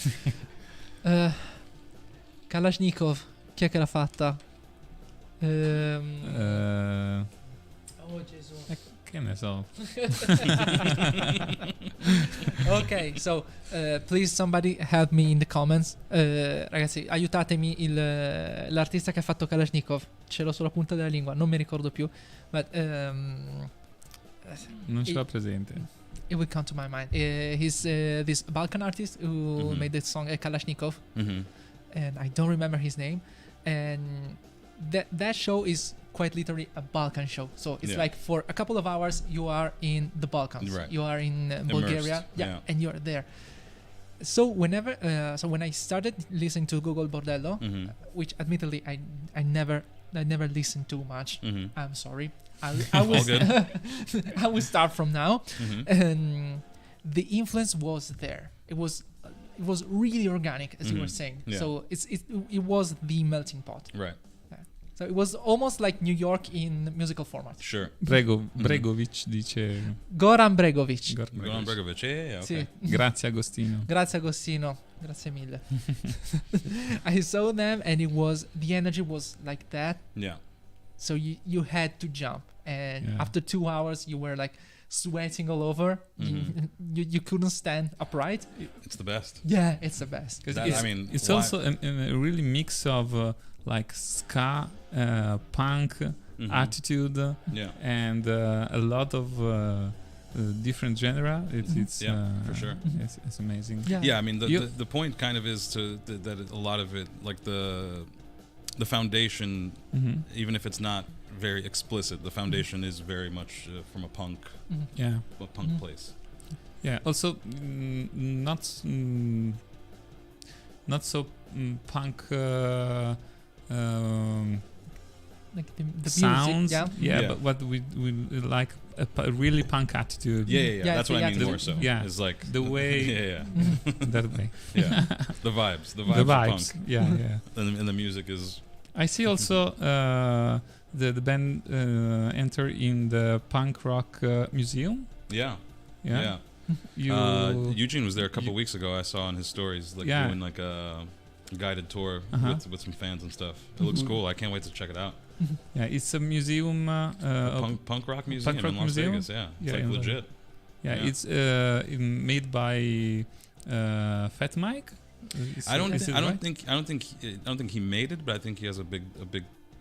Kalashnikov, chi è che l'ha fatta? Oh Gesù. Che ne so. Ok, so please somebody help me in the comments. Ragazzi, aiutatemi l'artista che ha fatto Kalashnikov. Ce l'ho sulla punta della lingua, non mi ricordo più. But non ce l'ho presente. It will come to my mind. He's this Balkan artist who made the song Kalashnikov, and I don't remember his name. And that show is quite literally a Balkan show. So it's like for a couple of hours you are in the Balkans. Right. You are in Bulgaria, and you are there. So whenever, when I started listening to Gogol Bordello, which admittedly I never listened to much. I'm sorry. I will I will start from now. And the influence was there. It was really organic, as you were saying. Yeah. So it was the melting pot. Right. So it was almost like New York in musical format. Sure. Bregovic dice. Goran Bregovic. Goran Bregovic. Yeah, okay. Sì. Grazie Agostino. Grazie Agostino. Grazie mille. I saw them and the energy was like that. Yeah. So you had to jump, and after 2 hours you were like sweating all over. You couldn't stand upright. It's the best. Yeah, it's the best. It's also a really mix of like ska, punk attitude, and a lot of different genre. It's for sure. It's amazing. Yeah, I mean the point kind of is that a lot of it, like the foundation, even if it's not very explicit, the foundation is very much from a punk place. Yeah. Also, not so punk. Like the sounds, music, but what we like a really punk attitude. Yeah. That's what I mean more so. Yeah, it's like the way. That way. Yeah, the vibes of punk. Yeah. And the music is. I see also the band enter in the punk rock museum. Yeah. Eugene was there a couple weeks ago. I saw on his stories doing like a guided tour with some fans and stuff. It looks cool. I can't wait to check it out. Yeah, it's a museum, punk rock museum in Las Vegas. Yeah, it's like legit. Yeah, it's made by Fat Mike. I don't think he made it, but I think he has a big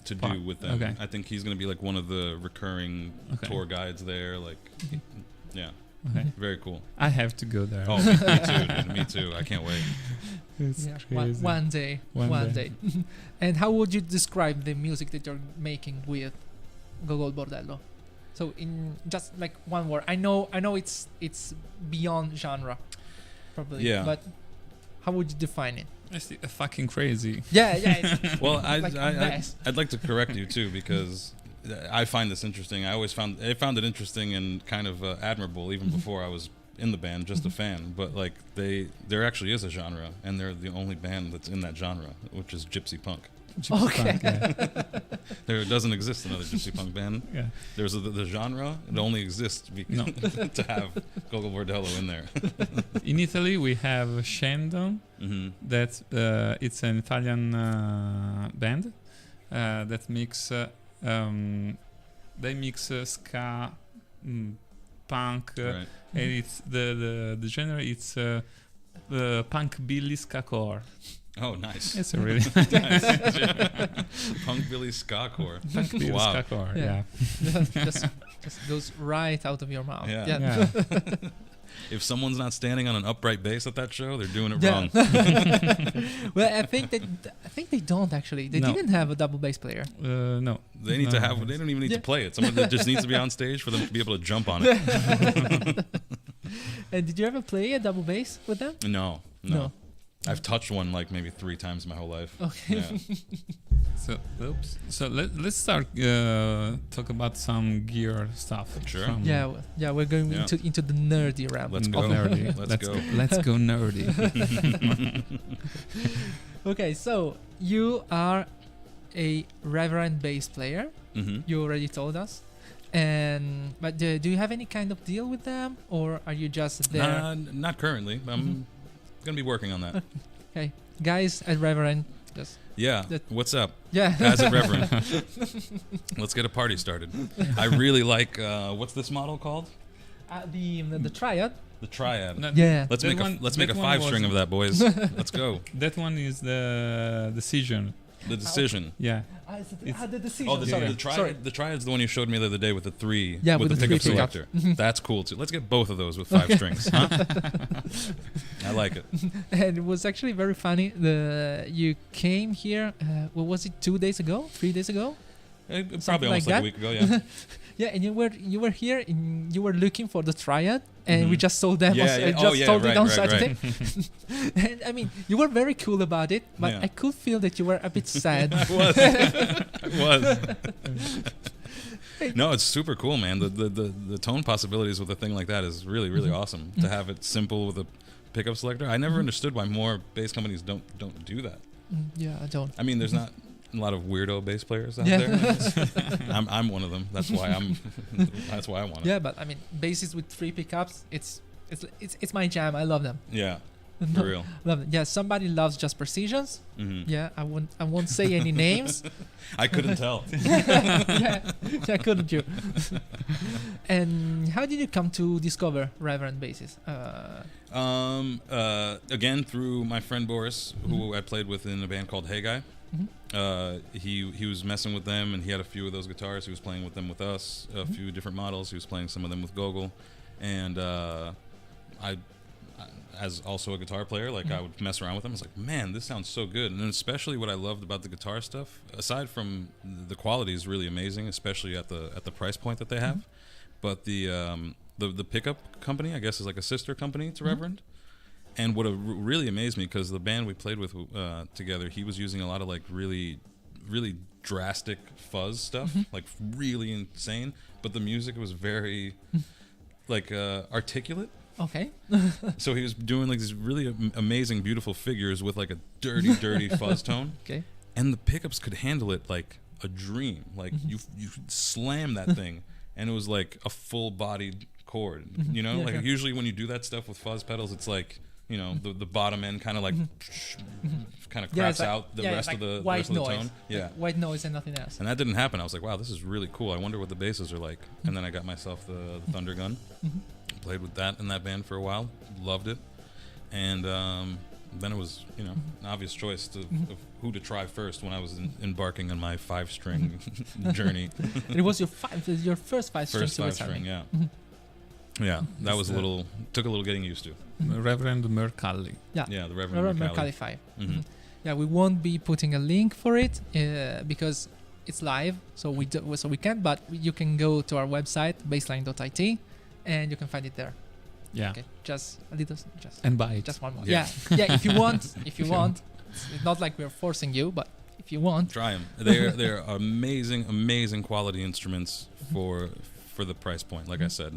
to do with them. Okay. I think he's going to be like one of the recurring tour guides there. Like, Okay. Very cool. I have to go there. Oh, me too, dude. Me too. I can't wait. It's crazy. One day. And how would you describe the music that you're making with Gogol Bordello? So in just like one word. I know it's beyond genre, probably. Yeah. But how would you define it? It's fucking crazy. Yeah. Well, like I'd like to correct you too, because I find this interesting. I found it interesting and kind of admirable even before I was in the band, just a fan. But like there actually is a genre, and they're the only band that's in that genre, which is gypsy punk. Punk, yeah. There doesn't exist another gypsy punk band. Yeah. There's the genre. It only exists to have Gogol Bordello in there. In Italy, we have Shandon. That it's an Italian band that mix. They mix ska, punk, right. and it's the genre. It's Punk Billy Ska Core. Oh, nice. It's a really Punk Billy Ska Core. Punk Billy Wow. Ska Core. Yeah. Yeah. just goes right out of your mouth. Yeah. Yeah. If someone's not standing on an upright bass at that show, they're doing it Yeah. wrong. Well, I think they don't actually. They No. didn't have a double bass player. No. They need to No. have. They don't even need Yeah. to play it. Someone that just needs to be on stage for them to be able to jump on it. And did you ever play a double bass with them? No. No. I've touched one like maybe 3 times my whole life. Okay. Yeah. So, oops. So let's start talk about some gear stuff. Sure. From- Yeah, we're going Yeah. into the nerdy realm. Let's of go. nerdy. Let's go. Let's go nerdy. Okay, so you are a reverend bass player. Mm-hmm. You already told us. But do you have any kind of deal with them, or are you just there? Not currently. I'm gonna be working on that. Okay, guys at Reverend, just Yeah. That- What's up? yeah. As a reverend. Let's get a party started. I really like what's this model called? The triad. The Triad. No, Yeah. Let's That make one- a let's make a that one 5-string was- of that, boys. Let's go. That one is the decision. The Decision. Yeah. The decision. Oh, the, sorry. the Triad. Sorry. The Triad's the one you showed me the other day with the 3. Yeah, with with the the pickup three pickups. selector. That's cool too. Let's get both of those with 5 strings. Huh? I like it. And it was actually very funny. You came here. What was it? 2 days ago? 3 days ago? Probably almost like like a week ago. Yeah. Yeah, and you were here and you were looking for the triad, and we just saw them. Yeah, yeah. Just sold it on right, Saturday. And I mean, you were very cool about it, but Yeah. I could feel that you were a bit sad. I was. I was. No, it's super cool, man. The tone possibilities with a thing like that is really, really awesome. To have it simple with a pickup selector. I never understood why more bass companies don't do that. Yeah, I don't. I mean, there's not a lot of weirdo bass players out Yeah. there. I'm one of them. That's why I want it. Yeah, but I mean, basses with 3 pickups, it's my jam. I love them. Yeah, for real. Love them. Yeah, somebody loves just precisions. Mhm. Yeah, I won't say any names. I couldn't tell. yeah, couldn't you? And how did you come to discover Reverend basses? Again, through my friend Boris, who I played with in a band called Hey Guy. He was messing with them, and he had a few of those guitars. He was playing with them with us, a few different models. He was playing some of them with Gogol, and I, as also a guitar player, like I would mess around with them. I was like, man, this sounds so good. And then especially what I loved about the guitar stuff, aside from the quality is really amazing, especially at the price point that they have. But the pickup company, I guess, is like a sister company to Reverend. And what really amazed me, because the band we played with together, he was using a lot of like really, really drastic fuzz stuff, like really insane. But the music was very like articulate. Okay. So he was doing like these really amazing, beautiful figures with like a dirty, dirty fuzz tone. Okay. And the pickups could handle it like a dream. Like you slam that thing, and it was like a full-bodied chord. You know, Yeah, like sure. usually when you do that stuff with fuzz pedals, it's like, you know, the bottom end kind of like kind of craps it's like, out the it's rest like of the white rest of the noise. tone. Yeah. Like white noise and nothing else. And that didn't happen. I was like, wow, this is really cool. I wonder what the basses are like. And then I got myself the Thunder Gun. Played with that in that band for a while. Loved it. And then it was, you know, an obvious choice of who to try first when I was embarking on my 5-string journey. And it was your first 5-string. First 5-string, yeah. Yeah, that was took a little getting used to. Reverend Mercalli. Yeah, the Reverend Mercalli 5. Mhm. Yeah, we won't be putting a link for it because it's live, so we can't. But you can go to our website bassline.it and you can find it there. Yeah. Okay, just a little, And buy it. just one more. Yeah. Yeah, if you want, if you If you want. It's not like we're forcing you, but if you want. Try them. They're amazing quality instruments for the price point. Like I said,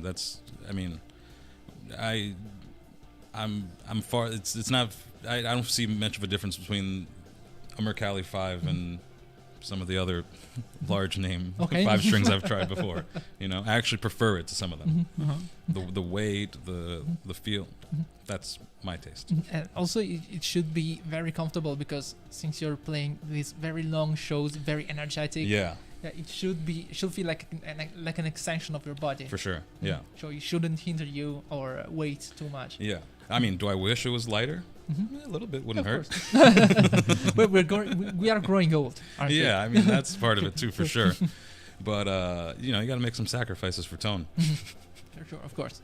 I'm far. It's not. I don't see much of a difference between a Mercalli 5 and some of the other large name Okay. 5-strings I've tried before. You know, I actually prefer it to some of them. Uh-huh. The weight, the feel. That's my taste. And also, it should be very comfortable because since you're playing these very long shows, very energetic. Yeah, It should feel like an extension of your body. for sure. Yeah. So it shouldn't hinder you or weight too much. Yeah, I mean, do I wish it was lighter? A little bit wouldn't hurt. We are growing old, aren't we? Yeah, I mean, that's part of it too, for sure. But, you know, you got to make some sacrifices for tone. For sure, of course.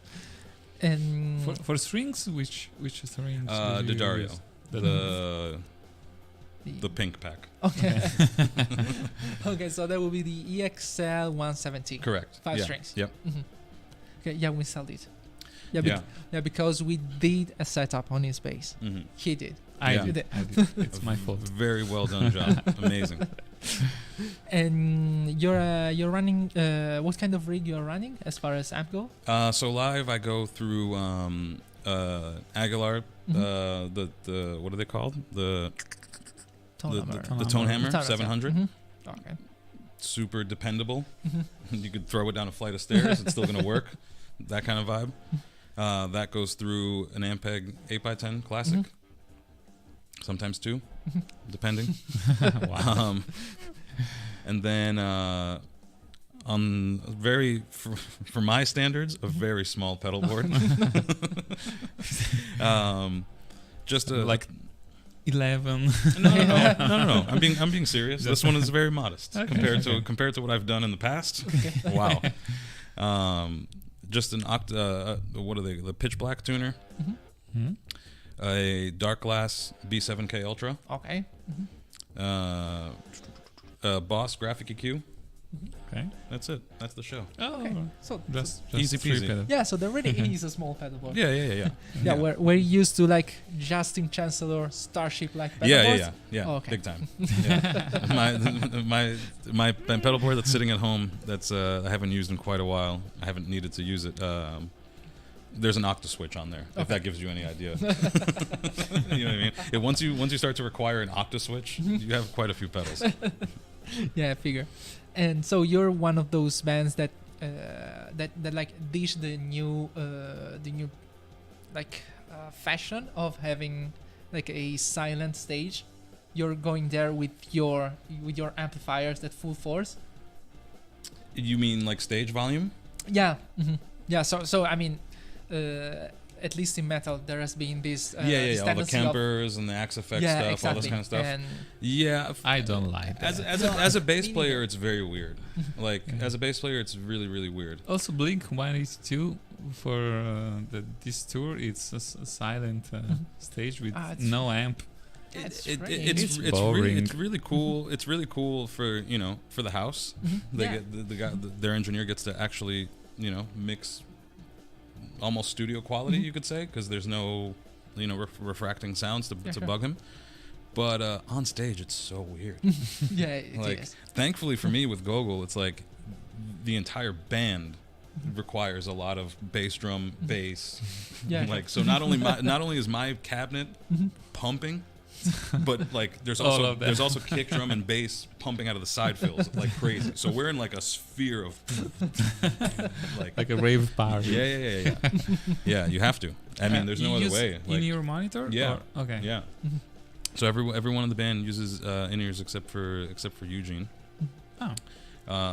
And For strings, which strings? would you D'Addario. use? The pink pack. okay. Okay, so that will be the EXL 170. Correct. 5 strings. Yep. Okay, yeah, we sold it. Yeah, Yeah. because we did a setup on his bass. He did. I Yeah. did. It's my fault. Very well done job. Amazing. And you're running. What kind of rig you're running as far as amp go? So live, I go through Aguilar. The what are they called? The Tone Hammer 700. Okay. Super dependable. You could throw it down a flight of stairs; it's still gonna work. That kind of vibe. That goes through an Ampeg 8x10 Classic. Sometimes 2, depending. Wow. And then on for my standards, a very small pedal board. Just a Like 11. No. I'm being serious. This one is very modest Okay. compared to what I've done in the past. Wow. Just an what are they? The pitch black tuner. A dark glass B7K Ultra. Okay. A Boss graphic EQ. Okay. That's it. That's the show. Oh, Okay. So just Easy three peasy. pedal. yeah, so there really is a small pedal board. Yeah. Yeah, we're used to like Justin Chancellor Starship like pedal boards. Yeah. Oh, okay. Big time. Yeah. my pedal board that's sitting at home that's I haven't used in quite a while. I haven't needed to use it. There's an octa switch on there. If that gives you any idea. You know what I mean? Yeah, once you start to require an octa switch, you have quite a few pedals. Yeah, I figure. And so you're one of those bands that that like dish the new fashion of having like a silent stage. You're going there with your amplifiers at full force. You mean like stage volume? Yeah. Yeah. So I mean, at least in metal, there has been this. All the tendency of- Kempers and the Axe Effect yeah, stuff, exactly. all this kind of stuff. And Yeah, I don't like that. as a bass player, it's very weird. Like as a bass player, it's really really weird. Also, Blink 182 for this tour, it's a silent stage with it's no amp. That's It's strange. boring. really cool. It's really cool for for the house. They Yeah. get the guy, their engineer gets to actually mix almost studio quality, you could say, because there's no refracting sounds to sure. bug him. But on stage, it's so weird. Yeah, it Like, is. thankfully for me with Gogol, it's like the entire band requires a lot of bass drum, bass. Yeah. Like, so not only is my cabinet pumping, but like there's All also of that. there's also kick drum and bass pumping out of the side fills like crazy. So we're in like a sphere of Like a rave party. yeah. Yeah, you have to. I mean, there's no You other use way. Like, in-ear monitor? Yeah. Or- okay. yeah. So everyone in the band uses in-ears except for Eugene. Oh.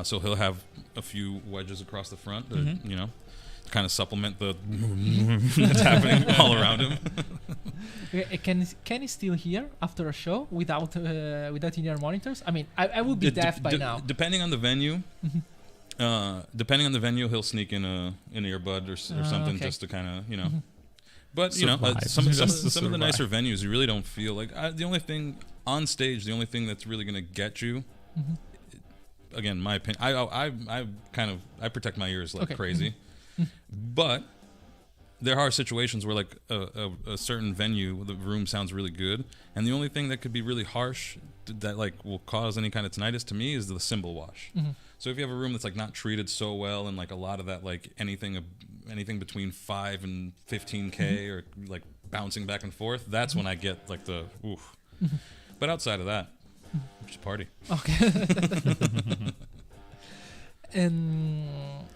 So he'll have a few wedges across the front that, kind of supplement the that's happening all around him. Okay, can he still hear after a show without in-ear monitors? I mean, I would be deaf by now. Depending on the venue, he'll sneak in an earbud or something okay. just to kind of But Survive. some Just to of the nicer survive. venues, you really don't feel like the only thing on stage. The only thing that's really gonna get you. Again, my opinion. I protect my ears like Okay. crazy, but there are situations where like a certain venue, the room sounds really good, and the only thing that could be really harsh that like will cause any kind of tinnitus to me is the cymbal wash. So if you have a room that's like not treated so well, and like a lot of that like anything between 5 and 15K or like bouncing back and forth, that's when I get like the oof. But outside of that, just party. Okay. And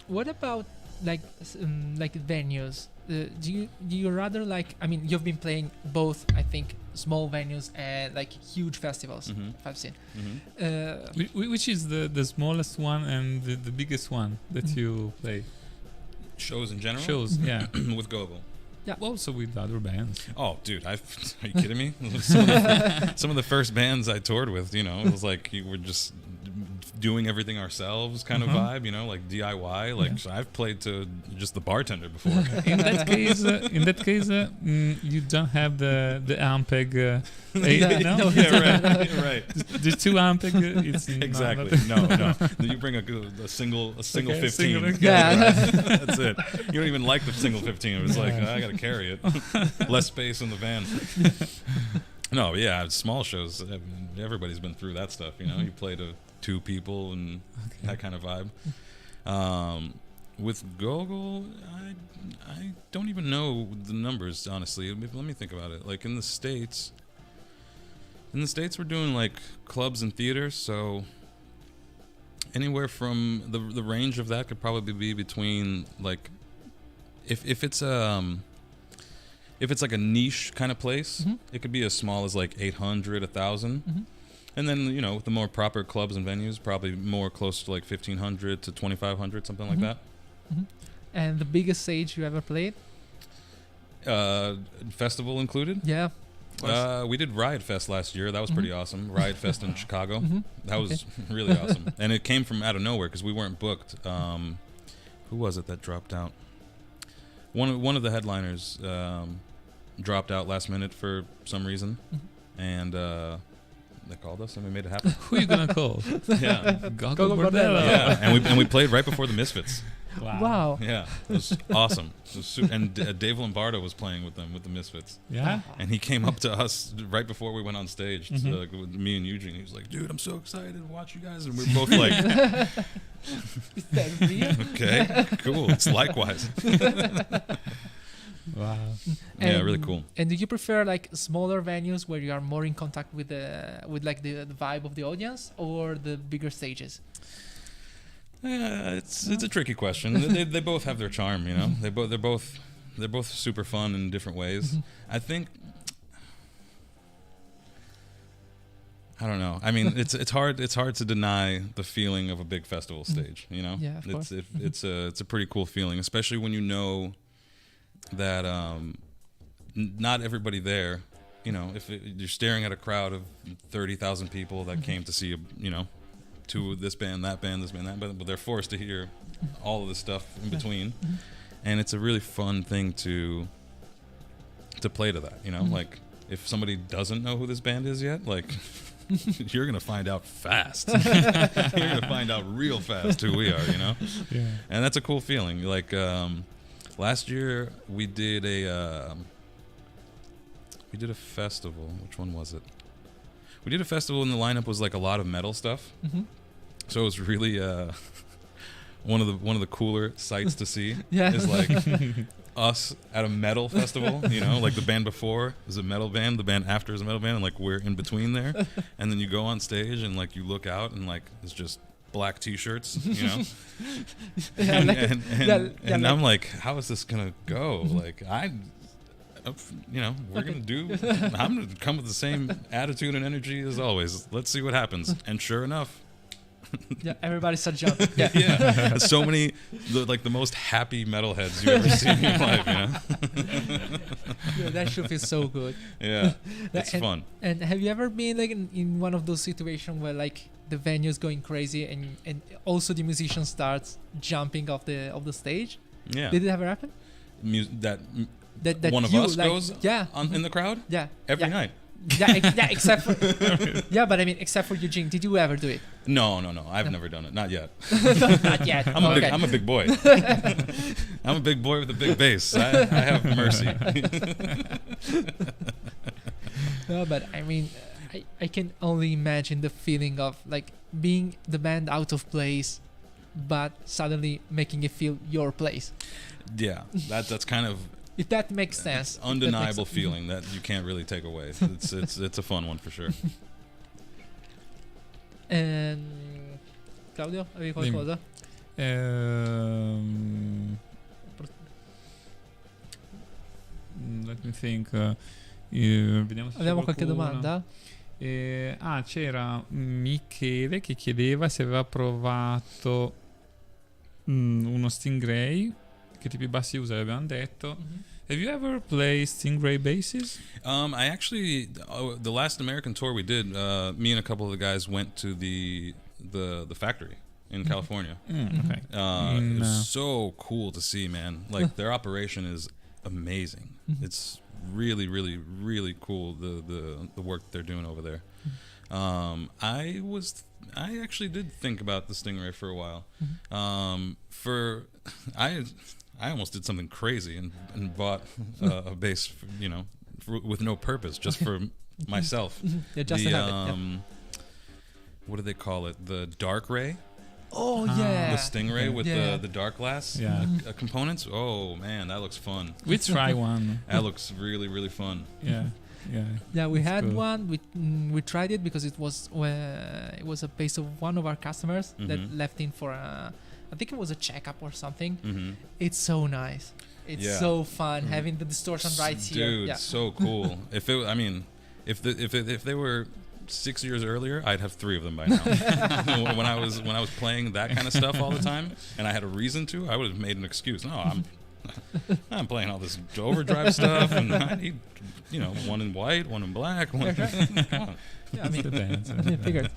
what about like venues? Do you rather like? I mean, you've been playing both. I think small venues and like huge festivals. If I've seen. Which is the smallest one and the biggest one that you play? Shows in general. Shows, yeah. With Gogol. Yeah. Also with other bands. Oh, dude, are you kidding me? Some of the first bands I toured with, you know, it was like we're just doing everything ourselves kind of vibe, you know, like DIY. Like so I've played to just the bartender before. In that case, you don't have the Ampeg. No? Yeah, right. The 2 Ampeg. It's Exactly. No. You bring a single 15. Single, That's it. You don't even like the single 15. It was like I gotta carry it. Less space in the van. No, yeah, small shows. Everybody's been through that stuff. You know, you play to 2 people and that kind of vibe. With Gogol, I don't even know the numbers, honestly. Let me think about it. Like in the States, we're doing like clubs and theaters, so anywhere from the range of that could probably be between like if it's like a niche kind of place, it could be as small as like 800, 1,000. And then, you know, the more proper clubs and venues, probably more close to like 1,500 to 2,500, something like that. And the biggest stage you ever played? Festival included? Yeah. We did Riot Fest last year. That was pretty awesome. Riot Fest in Chicago. That was really awesome. And it came from out of nowhere because we weren't booked. Who was it that dropped out? One of the headliners dropped out last minute for some reason. And they called us and we made it happen. Who are you gonna call? Yeah, GOGOL Bordello. Yeah, and we played right before the Misfits. Wow. Yeah, it was awesome. It was and Dave Lombardo was playing with them with the Misfits. Yeah. And he came up to us right before we went on stage to, with me and Eugene. He was like, "Dude, I'm so excited to watch you guys," and we were both like, Is that real? "Okay, cool. It's likewise." Wow. Yeah, really cool. And do you prefer like smaller venues where you are more in contact with the vibe of the audience, or the bigger stages? Yeah, it's a tricky question. They both have their charm, you know. They're both super fun in different ways. I think. I don't know. I mean, it's hard to deny the feeling of a big festival stage. You know, Yeah, of course. It's a pretty cool feeling, especially when you know that not everybody there. You know, if you're staring at a crowd of 30,000 people that came to see to this band, that band, this band, that band, but they're forced to hear all of this stuff in between, and it's a really fun thing to play to that. You know, like if somebody doesn't know who this band is yet, like. You're gonna find out fast. You're gonna find out real fast who we are, you know. Yeah. And that's a cool feeling. Like last year, we did a festival. Which one was it? We did a festival, and the lineup was like a lot of metal stuff. So it was really one of the cooler sights to see. Yeah. Is like us at a metal festival, you know, like the band before is a metal band, the band after is a metal band, and like we're in between there. And then you go on stage and like you look out and like it's just black t-shirts, you know. And I'm like, how is this gonna go? Like we're gonna do. I'm gonna come with the same attitude and energy as always. Let's see what happens. And sure enough. Yeah, everybody started jumping. Yeah. Yeah. So many, the most happy metalheads you've ever seen in your life, you know? Yeah, that should feel so good. Yeah, it's fun. And have you ever been like in one of those situations where like the venue is going crazy and also the musician starts jumping off the stage? Yeah. Did it ever happen? That one of you, us like, goes in the crowd? Yeah. Every night. Yeah, except for but I mean, except for Eugene, did you ever do it? No. I've never done it. Not yet. Not yet. I'm a big boy. I'm a big boy with a big bass. I have mercy. No, but I mean, I can only imagine the feeling of like being the band out of place, but suddenly making it feel your place. Yeah, that's kind of. If that makes sense. It's undeniable feeling that you can't really take away. It's a fun one for sure. And Claudio, avevi qualcosa? Let me think. Vediamo se Abbiamo c'è qualche qualcuno. domanda? C'era Michele che chiedeva se aveva provato uno Stingray, che tipi bassi usa, l'abbiamo detto. Have you ever played Stingray basses? I actually, the last American tour we did, me and a couple of the guys went to the factory in California. Okay. It was so cool to see, man. Like their operation is amazing. It's really, really, really cool. The work they're doing over there. I actually did think about the Stingray for a while. I almost did something crazy and bought a bass, with no purpose, just for myself. Yeah, just to have it. What do they call it? The Dark Ray. Oh yeah. The Stingray with the dark glass components. Oh man, that looks fun. We try one. That looks really, really fun. Yeah, we had cool. one. We tried it because it was a base of one of our customers that left in for I think it was a checkup or something. It's so nice. It's so fun having the distortion right here. Dude, so cool. If they were 6 years earlier, I'd have 3 of them by now. when I was playing that kind of stuff all the time, and I had a reason to, I would have made an excuse. No, I'm playing all this overdrive stuff, and I need, one in white, one in black. One Yeah, I mean, figured.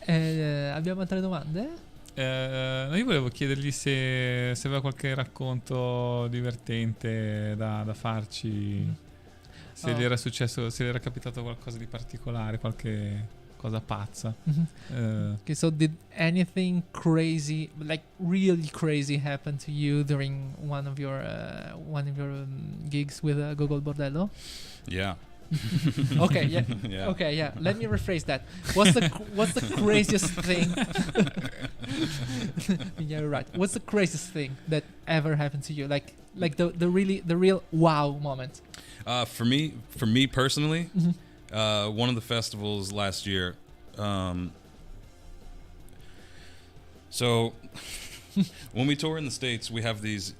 Abbiamo altre domande? Io volevo chiedergli se aveva qualche racconto divertente da farci, se gli era successo, se gli era capitato qualcosa di particolare, qualche cosa pazza. Okay, so did anything crazy, like really crazy, happen to you during one of your gigs with Gogol Bordello? Yeah. Okay, yeah. Yeah. Okay, yeah. Let me rephrase that. What's the craziest thing? Yeah, you're right. What's the craziest thing that ever happened to you? Like the real wow moment. For me personally, one of the festivals last year. So when we tour in the States, we have these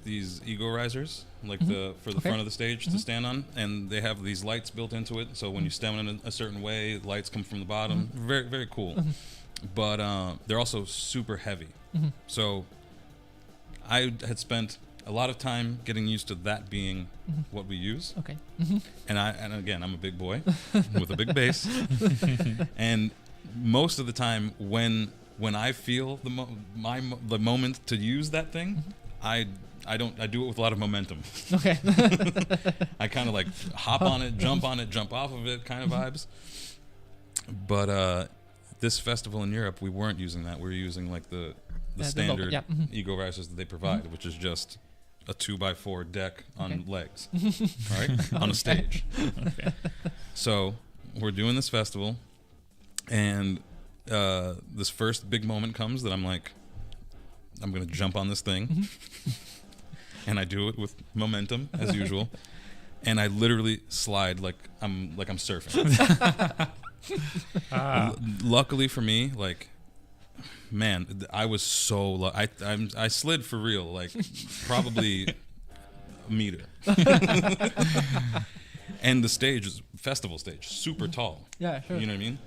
ego risers, like for the front of the stage to stand on, and they have these lights built into it. So when you stand in a certain way, lights come from the bottom. Very, very cool. But they're also super heavy. So I had spent a lot of time getting used to that being what we use. Okay. And again, I'm a big boy with a big bass, and most of the time when I feel the moment to use that thing, I do it with a lot of momentum. Okay. I kind of like hop on it, jump off of it, kind of vibes. But this festival in Europe, we weren't using that. We were using like the standard ego risers that they provide, which is just a 2x4 deck on legs, right? On a stage. Okay. So we're doing this festival, and this first big moment comes that I'm like, I'm gonna jump on this thing, and I do it with momentum as usual, and I literally slide like I'm surfing. Luckily for me, like, man, I was so I slid for real, like probably a meter. And the stage is festival stage, super tall. Yeah, sure. You know what I mean?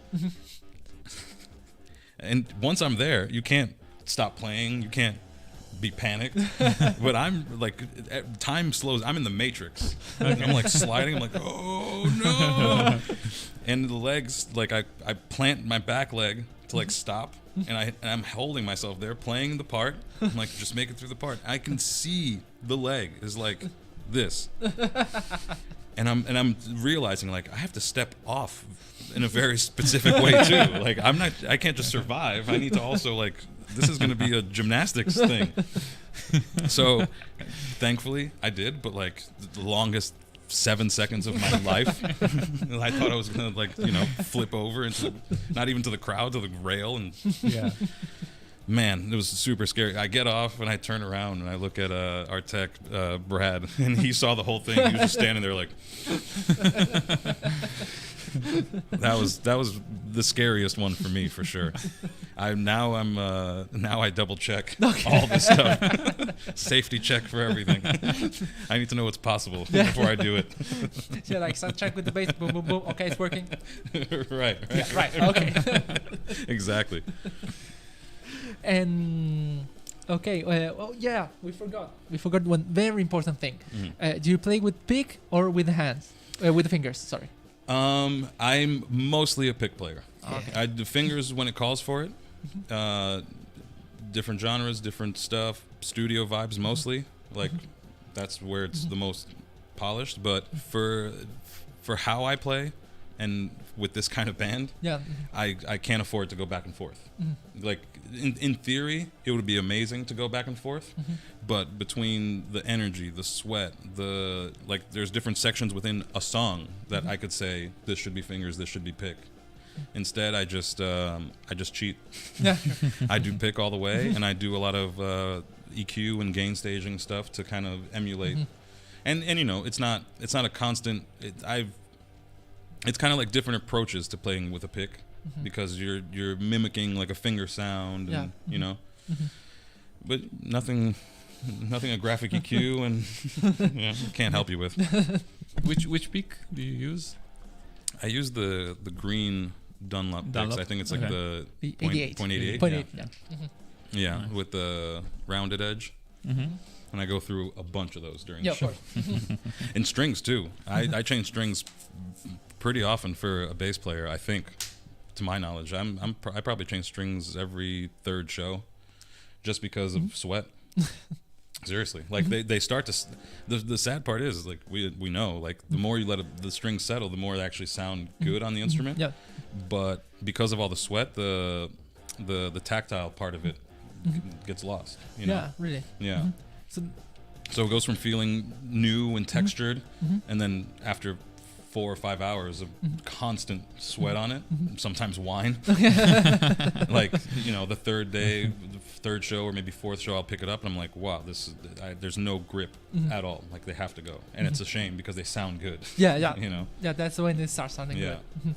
And once I'm there, you can't stop playing. You can't be panicked. But I'm like, time slows. I'm in the Matrix. I'm like sliding. I'm like, oh no! And the legs, like I plant my back leg to like stop, and I'm holding myself there, playing the part. I'm like, just make it through the part. I can see the leg is like this, and I'm realizing like I have to step off in a very specific way too. Like I can't just survive. I need to also like, this is going to be a gymnastics thing. So thankfully I did, but like the longest 7 seconds of my life, I thought I was going to like, flip over into, not even to the crowd, to the rail. And man, it was super scary. I get off and I turn around and I look at our tech, Brad, and he saw the whole thing. He was just standing there like, that was the scariest one for me for sure. Now I double check all this stuff. Safety check for everything. I need to know what's possible before I do it. Yeah, like sound check with the bass, boom, boom, boom. Okay, it's working. Right. Yeah, right. Okay. Exactly. And Okay. Oh yeah, we forgot. We forgot one very important thing. Mhm. Do you play with pick or with the hands? With the fingers. Sorry. I'm mostly a pick player. Okay. I do fingers when it calls for it. Different genres, different stuff, studio vibes mostly. Like that's where it's the most polished. But for how I play, and with this kind of band, Yeah. I can't afford to go back and forth. Like in theory, it would be amazing to go back and forth, but between the energy, the sweat, there's different sections within a song that I could say this should be fingers, this should be pick. Instead, I just cheat. Yeah. I do pick all the way, and I do a lot of EQ and gain staging stuff to kind of emulate. And you know, it's not a constant. It's kind of like different approaches to playing with a pick, because you're mimicking like a finger sound, and you know, but nothing a graphic EQ and can't help you with. Which pick do you use? I use the green Dunlop picks. I think it's like the The point 88. 0.88. Point 8. Yeah. Yeah, Nice. with the rounded edge. And I go through a bunch of those during Yeah, the of show. course. And strings too. I change strings pretty often for a bass player. I think, to my knowledge, I probably change strings every third show, just because of sweat. Seriously, like they start to. The sad part is, like, we know, like, the more you let the strings settle, the more they actually sound good on the instrument. Yeah. But because of all the sweat, the tactile part of it gets lost. You know? Yeah. Really. Yeah. So. So it goes from feeling new and textured, and then after 4 or 5 hours of constant sweat on it, sometimes wine. Like, you know, the third day, the third show, or maybe fourth show, I'll pick it up and I'm like, wow, there's no grip at all. Like, they have to go, and it's a shame because they sound good. Yeah. Yeah. You know. Yeah. That's when it starts sounding Yeah. good.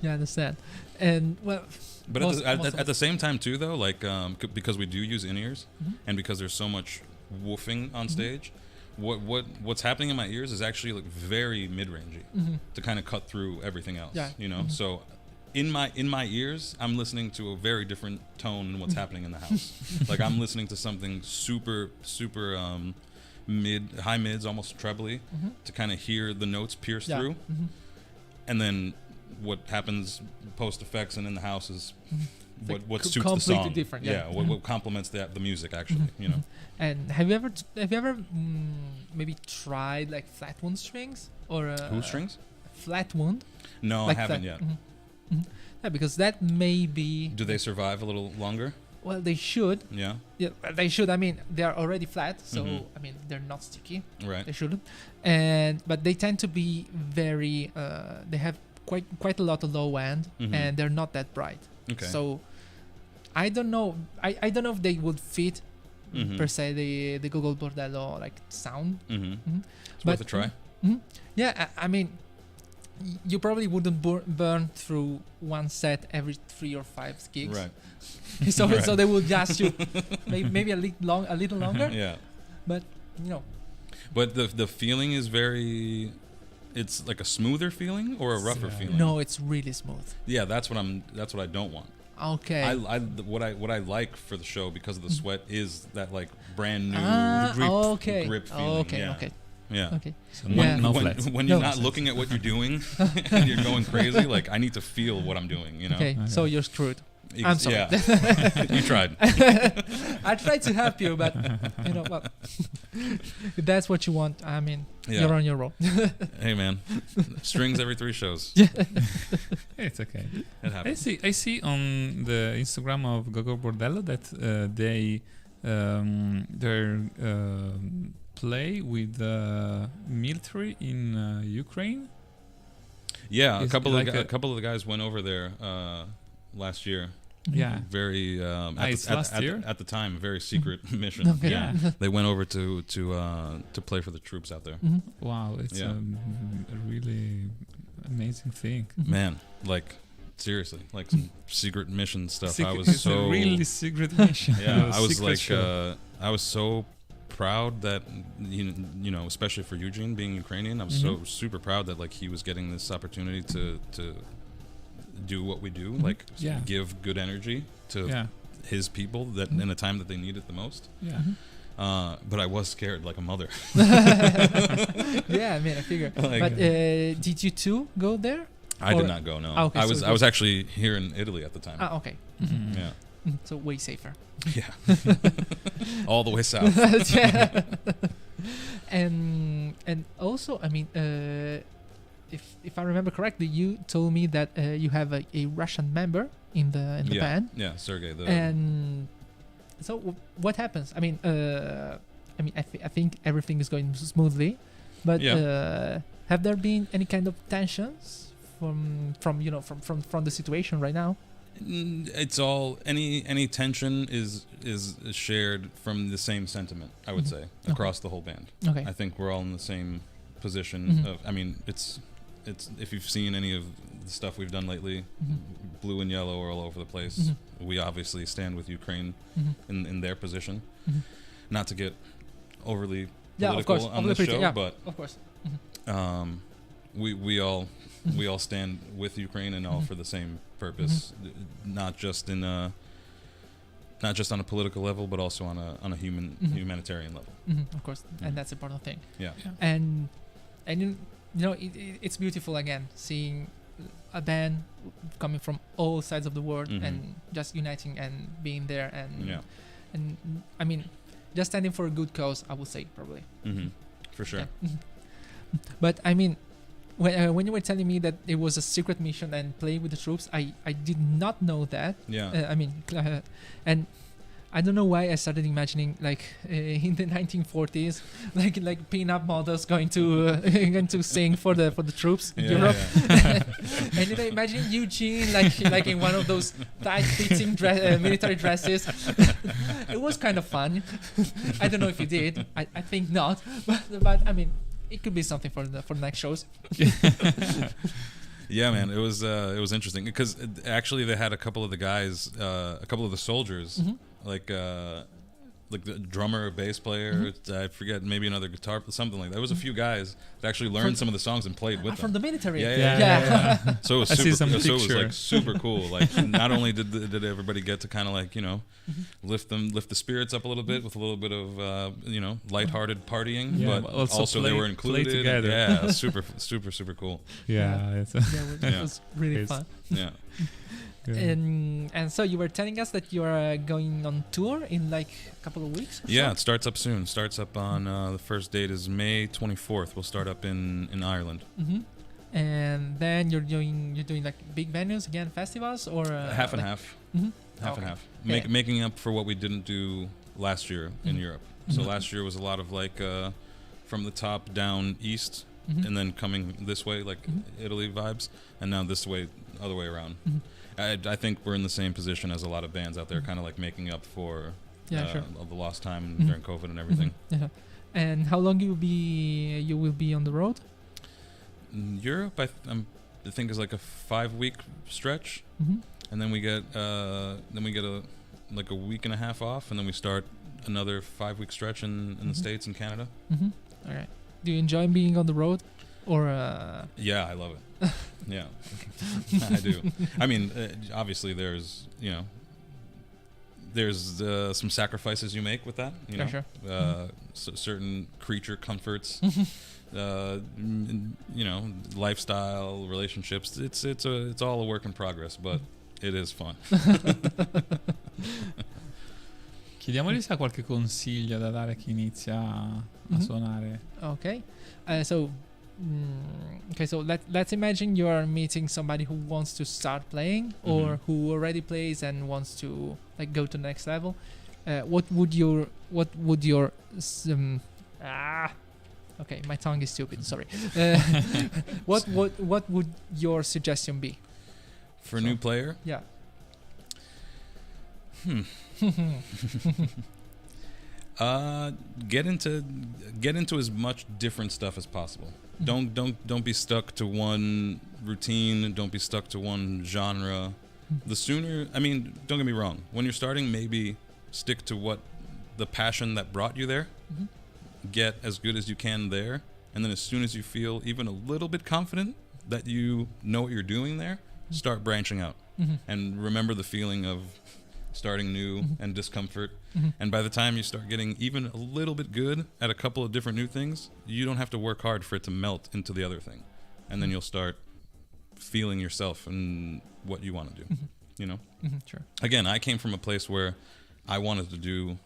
Yeah, I understand. And well. But at the same time too, though, like, because we do use in-ears, and because there's so much woofing on stage, what's happening in my ears is actually, like, very mid-rangey to kind of cut through everything else. Yeah. You know, so in my ears, I'm listening to a very different tone than what's happening in the house. Like, I'm listening to something super high mids, almost trebly, to kind of hear the notes pierce through, and then what happens post effects and in the house is what suits the completely song. different, yeah. What complements the music, actually. You know. And have you ever maybe tried like flat wound strings or Who strings? flat wound? No, Like I haven't that. yet. Yeah, because that may be. Do they survive a little longer? Well, they should. Yeah. Yeah, they should. I mean, they are already flat, so I mean they're not sticky. Right. They shouldn't. But they tend to be very. They have quite a lot of low end, and they're not that bright. Okay. So I don't know. I don't know if they would fit per se the GOGOL BORDELLO like sound. It's But- worth a try. Yeah, I mean, you probably wouldn't burn through one set every 3 or 5 gigs. Right. So Right. so they will just you maybe a little longer. Yeah. But you know, But the feeling is very. It's like a smoother feeling or a rougher Yeah. feeling. no, it's really smooth. Yeah, that's what I don't want. Okay. What I like for the show, because of the sweat, is that, like, brand new grip feeling. Okay. Yeah. Okay. Yeah. Okay. So Yeah. no flats. When you're No. not looking at what you're doing and you're going crazy, like, I need to feel what I'm doing, you know? Okay. So you're screwed. I'm sorry. Yeah. You tried. I tried to help you, but you know what? If that's what you want, I mean, Yeah. you're on your roll. Hey, man. Strings every 3 shows. It's okay. It happens. I see on the Instagram of GOGOL BORDELLO that they play with the military in Ukraine. Yeah, a Is couple like of a couple of the guys went over there last year. Yeah. Very Last year? at the time, a very secret mission. Okay. Yeah, they went over to play for the troops out there. Wow, it's Yeah. a really amazing thing. Man, like, seriously, like, some secret mission stuff. I was It's so a really secret mission. yeah. I was Secret like, show. I was so proud that you know, especially for Eugene being Ukrainian, I was so super proud that, like, he was getting this opportunity to do what we do, like, Yeah. give good energy to Yeah. his people that in a time that they need it the most. Yeah. But I was scared like a mother. Yeah, I mean, I figure. Like, but did you two go there? I Or- did not go. No, Ah, okay, I so was it I was was- actually here in Italy at the time. Ah, okay. Mhm. Yeah, So way safer. yeah, all the way south. Yeah. And also, I mean, if I remember correctly, you told me that you have a Russian member in the Yeah, band, yeah, Sergey. and so what happens? I mean, I think everything is going smoothly, but have there been any kind of tensions from the situation right now? It's all any tension is shared from the same sentiment. I would say across the whole band. Okay. I think we're all in the same position. Mhm. Of, I mean, it's if you've seen any of the stuff we've done lately, blue and yellow are all over the place. Mhm. We obviously stand with Ukraine Mhm. in their position. Mhm. Not to get overly Yeah, of political course. on this show, but Of course. we all stand with Ukraine and all for the same purpose, not just on a political level, but also on a humanitarian level. Of course, and that's the important thing. Yeah. And it's beautiful again seeing a band coming from all sides of the world and just uniting and being there and I mean just standing for a good cause, I would say, probably. For sure. Yeah. But I mean, when you were telling me that it was a secret mission and play with the troops, I did not know that. Yeah. I mean, and I don't know why I started imagining like in the 1940s, like pin-up models going to sing for the troops in Europe. And then I imagine Eugene like in one of those tight-fitting military dresses. It was kind of fun. I don't know if you did. I think not. But I mean, it could be something for the next shows. Yeah, man, it was interesting because actually they had a couple of the guys, a couple of the soldiers, like the drummer, bass player, I forget, maybe another guitar, something like that. There was a few guys that actually learned some of the songs and played with them. From the military. Yeah. So it was I see some so it was picture. like super cool. Like not only did everybody get to kind of like lift the spirits up a little bit with a little bit of lighthearted partying, but also they were included. Play together. Yeah, super cool. Yeah, it's It was really It's- fun. Yeah. And so you were telling us that you are going on tour in like a couple of weeks. Or Yeah, so? it starts up soon. Starts up on the first date is May 24th. We'll start up in Ireland. And then you're doing like big venues again, festivals, or Half and half. Half and Okay. half. Yeah. Making up for what we didn't do last year in Europe. So last year was a lot of like from the top down east, and then coming this way, like Italy vibes, and now this way, other way around. I think we're in the same position as a lot of bands out there, kind of like making up for all the lost time during COVID and everything. Yeah. And how long you will be on the road? In Europe, I think is like a 5-week stretch, and then we get a week and a half off, and then we start another 5-week stretch in the States and Canada. All right. Do you enjoy being on the road, or? Yeah, I love it. Yeah, I do. I mean, obviously, there's some sacrifices you make with that. Sure. Certain creature comforts, lifestyle, relationships. It's all a work in progress, but it is fun. Chiediamogli se ha qualche consiglio da dare a chi inizia a suonare. Okay. So let's imagine you are meeting somebody who wants to start playing or who already plays and wants to like go to the next level. What would your okay, my tongue is stupid, sorry. What would your suggestion be For a new player? Yeah. Get into as much different stuff as possible. Don't be stuck to one routine. Don't be stuck to one genre. The sooner, I mean, don't get me wrong. When you're starting, maybe stick to what the passion that brought you there. Get as good as you can there, and then as soon as you feel even a little bit confident that you know what you're doing there, start branching out. And remember the feeling of starting new Mm-hmm. and discomfort. Mm-hmm. And by the time you start getting even a little bit good at a couple of different new things, you don't have to work hard for it to melt into the other thing. And then you'll start feeling yourself and what you want to do, you know? Sure. Again, I came from a place where I wanted to do.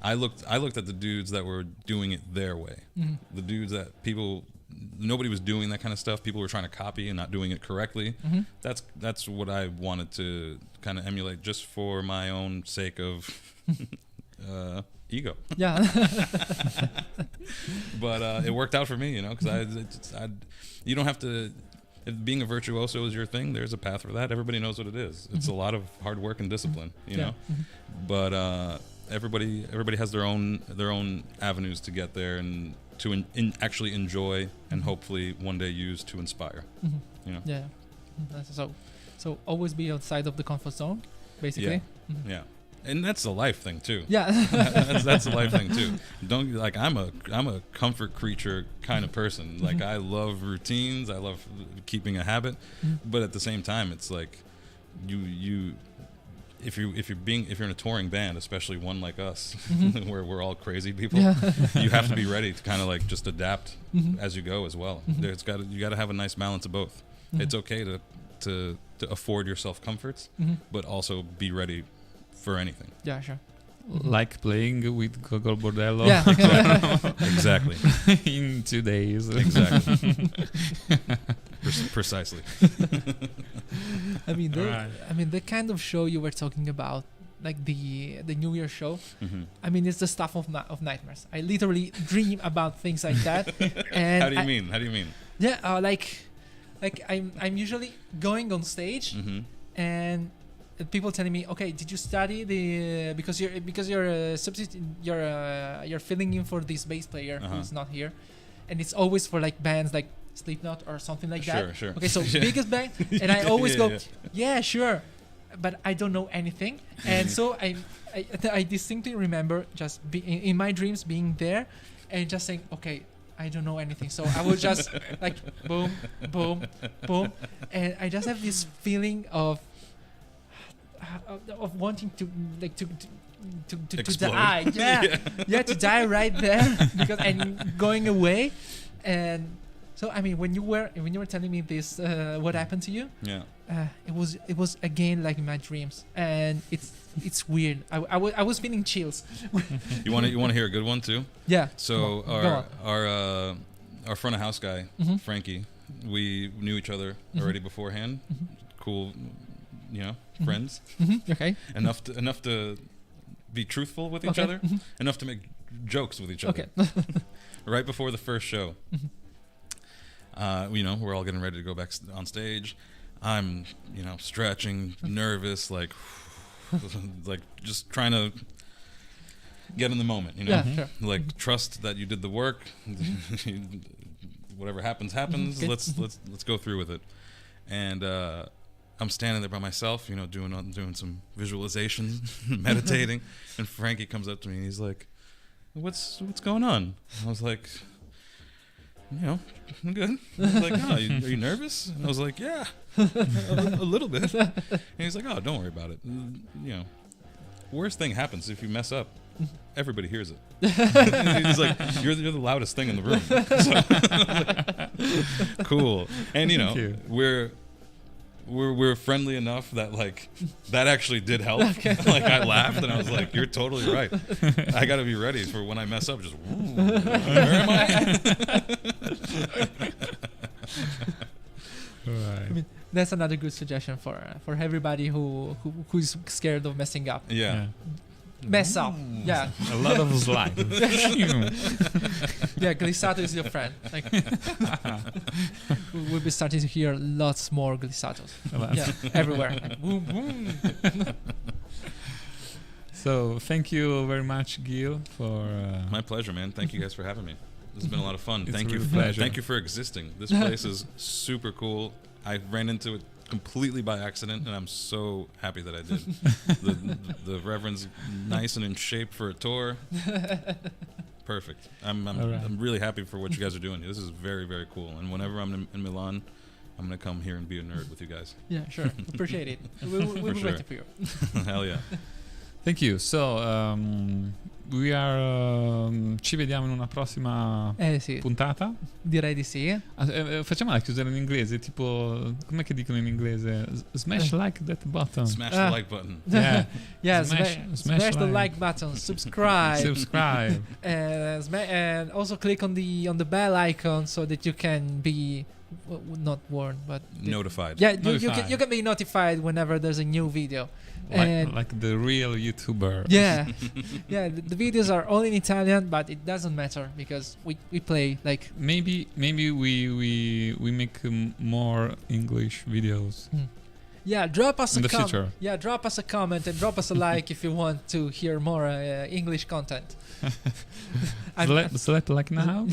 I looked at the dudes that were doing it their way. The dudes that nobody was doing that kind of stuff. People were trying to copy and not doing it correctly. That's what I wanted to kind of emulate, just for my own sake of ego. Yeah. But it worked out for me, you know, because you don't have to. If being a virtuoso is your thing, there's a path for that. Everybody knows what it is. It's a lot of hard work and discipline, you know. But everybody has their own avenues to get there and to actually enjoy and hopefully one day use to inspire. You know. Yeah. So always be outside of the comfort zone, basically. Yeah. And that's a life thing too. Yeah. that's a life thing too. Don't like I'm a comfort creature kind of person. Like I love routines. I love keeping a habit, but at the same time, it's like you if you're in a touring band, especially one like us, where we're all crazy people, you have to be ready to kind of like just adapt as you go as well. You got to have a nice balance of both. It's okay to afford yourself comforts, but also be ready for anything. Yeah, sure. Like playing with Gogol Bordello. Yeah. Exactly. In 2 days. Exactly. Precisely. I mean, Right. the kind of show you were talking about, like the New Year show. I mean, it's the stuff of nightmares. I literally dream about things like that. And How do you mean? Yeah, like I'm usually going on stage and people telling me, okay, did you study because you're you're filling in for this bass player who's not here, and it's always for like bands like Slipknot or something like that. Sure. Okay, so biggest band, and I always go, yeah, sure, but I don't know anything, and so I distinctly remember just in my dreams being there, and just saying, okay, I don't know anything, so I would just like boom, boom, boom, and I just have this feeling of wanting to like to die, to die right there because I'm going away. And so I mean, when you were telling me this, what happened to you? It was again like in my dreams, and it's weird. I was feeling chills. You want to hear a good one too? Yeah. So our front of house guy, Frankie, we knew each other already beforehand. Cool, you know, friends. Okay. Enough to be truthful with each other. Enough to make jokes with each other. Okay. Right before the first show, you know, we're all getting ready to go back on stage. I'm, you know, stretching, nervous, like just trying to get in the moment, you know. Yeah, sure. Like trust that you did the work. Whatever happens. Okay. Let's go through with it. And I'm standing there by myself, you know, doing some visualization, meditating, and Frankie comes up to me and he's like, "What's going on?" I was like, "You know, I'm good." I was like, "Oh, are you nervous?" And I was like, "Yeah, a little bit." And he's like, "Oh, don't worry about it. You know, worst thing happens if you mess up. Everybody hears it." He's like, "You're the loudest thing in the room." So, like, cool. And you know, we're friendly enough that like that actually did help. Like I laughed and I was like, "You're totally right. I got to be ready for when I mess up." Just where am I? Right. I mean, that's another good suggestion for everybody who's scared of messing up. Yeah. Mess up. Yeah. A lot of slide. Yeah, glissato is your friend. Like, we'll be starting to hear lots more glissatos. Yeah, everywhere. Like, boom, boom. So thank you very much, Gill, for My pleasure, man. Thank you guys for having me. This has been a lot of fun. It's Thank a you. real pleasure. Thank you for existing. This place is super cool. I ran into it completely by accident, and I'm so happy that I did. The Reverend's nice and in shape for a tour. Perfect. I'm really happy for what you guys are doing. This is very, very cool. And whenever I'm in Milan, I'm gonna come here and be a nerd with you guys. Yeah, sure. Appreciate it. We'll be waiting for you. Hell yeah. Thank you. So, we are. Ci vediamo in una prossima Sì, puntata. direi di sì. Facciamo la chiusura in inglese, tipo, com'è che dicono in inglese? Smash like that button. Smash the like button. Yeah. Yeah, Smash the like button, subscribe. Subscribe. And also click on the bell icon so that you can be not warned, but Notified. yeah, Notified. you can be notified whenever there's a new video. And Like the real YouTuber. yeah, yeah, the videos are all in Italian, but it doesn't matter because we play like Maybe we make more English videos. yeah. Drop us In a the future. Yeah, drop us a comment and drop us a like if you want to hear more English content. Select like now.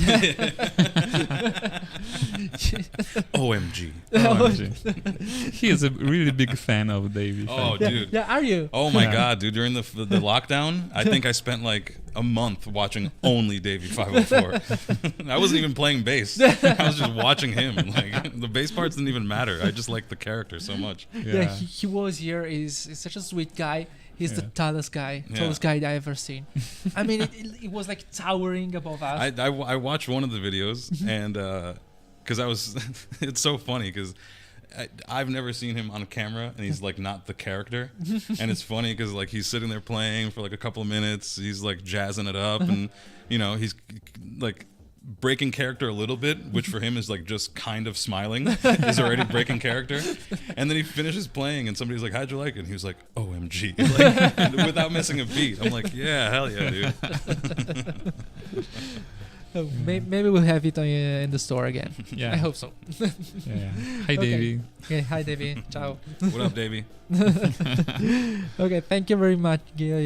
OMG. OMG. He is a really big fan of Davey. Oh, Yeah, dude. yeah, are you? Oh my Yeah. God, dude! During the lockdown, I think I spent like a month watching only Davey 504. I wasn't even playing bass. I was just watching him. Like the bass parts didn't even matter. I just liked the character so much. Yeah, he was here. He's such a sweet guy. He's the Yeah. tallest guy I ever seen. I mean, it was like towering above us. I watched one of the videos and because I was, it's so funny because I've never seen him on camera and he's like not the character, and it's funny because like he's sitting there playing for like a couple of minutes, he's like jazzing it up, and you know he's like breaking character a little bit, which for him is like just kind of smiling is already breaking character, and then he finishes playing and somebody's like, how'd you like it? And he was like, OMG, like, without missing a beat. I'm like, yeah, hell yeah, dude. Maybe we'll have it in the store again. Yeah. I hope so. Yeah. Hi, Okay. Davey. Okay, hi Davey. Ciao. What up, Davey? Okay, thank you very much, Gil.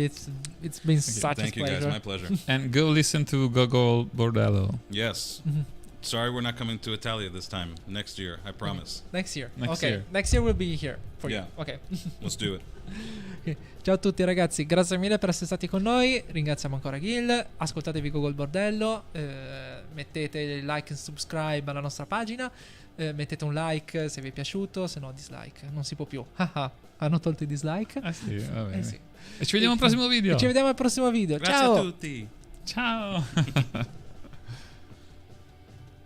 It's been such Thank a you pleasure. guys, my pleasure. And go listen to Gogol Bordello Yes. Mhm. Sorry we're not coming to Italia this time. Next year, I promise. Next year. Next okay. year. Next year we'll be here for Yeah. you. Okay. Let's do it. Ciao a tutti ragazzi, grazie mille per essere stati con noi. Ringraziamo ancora Gil. Ascoltatevi Gogol Bordello. Mettete like e subscribe alla nostra pagina. Mettete un like se vi è piaciuto, se no dislike. Non si può più. Hanno tolto i dislike. Ah sì, va bene. Sì. E ci vediamo al prossimo video. E ci vediamo al prossimo video. Grazie Ciao. a tutti. Ciao.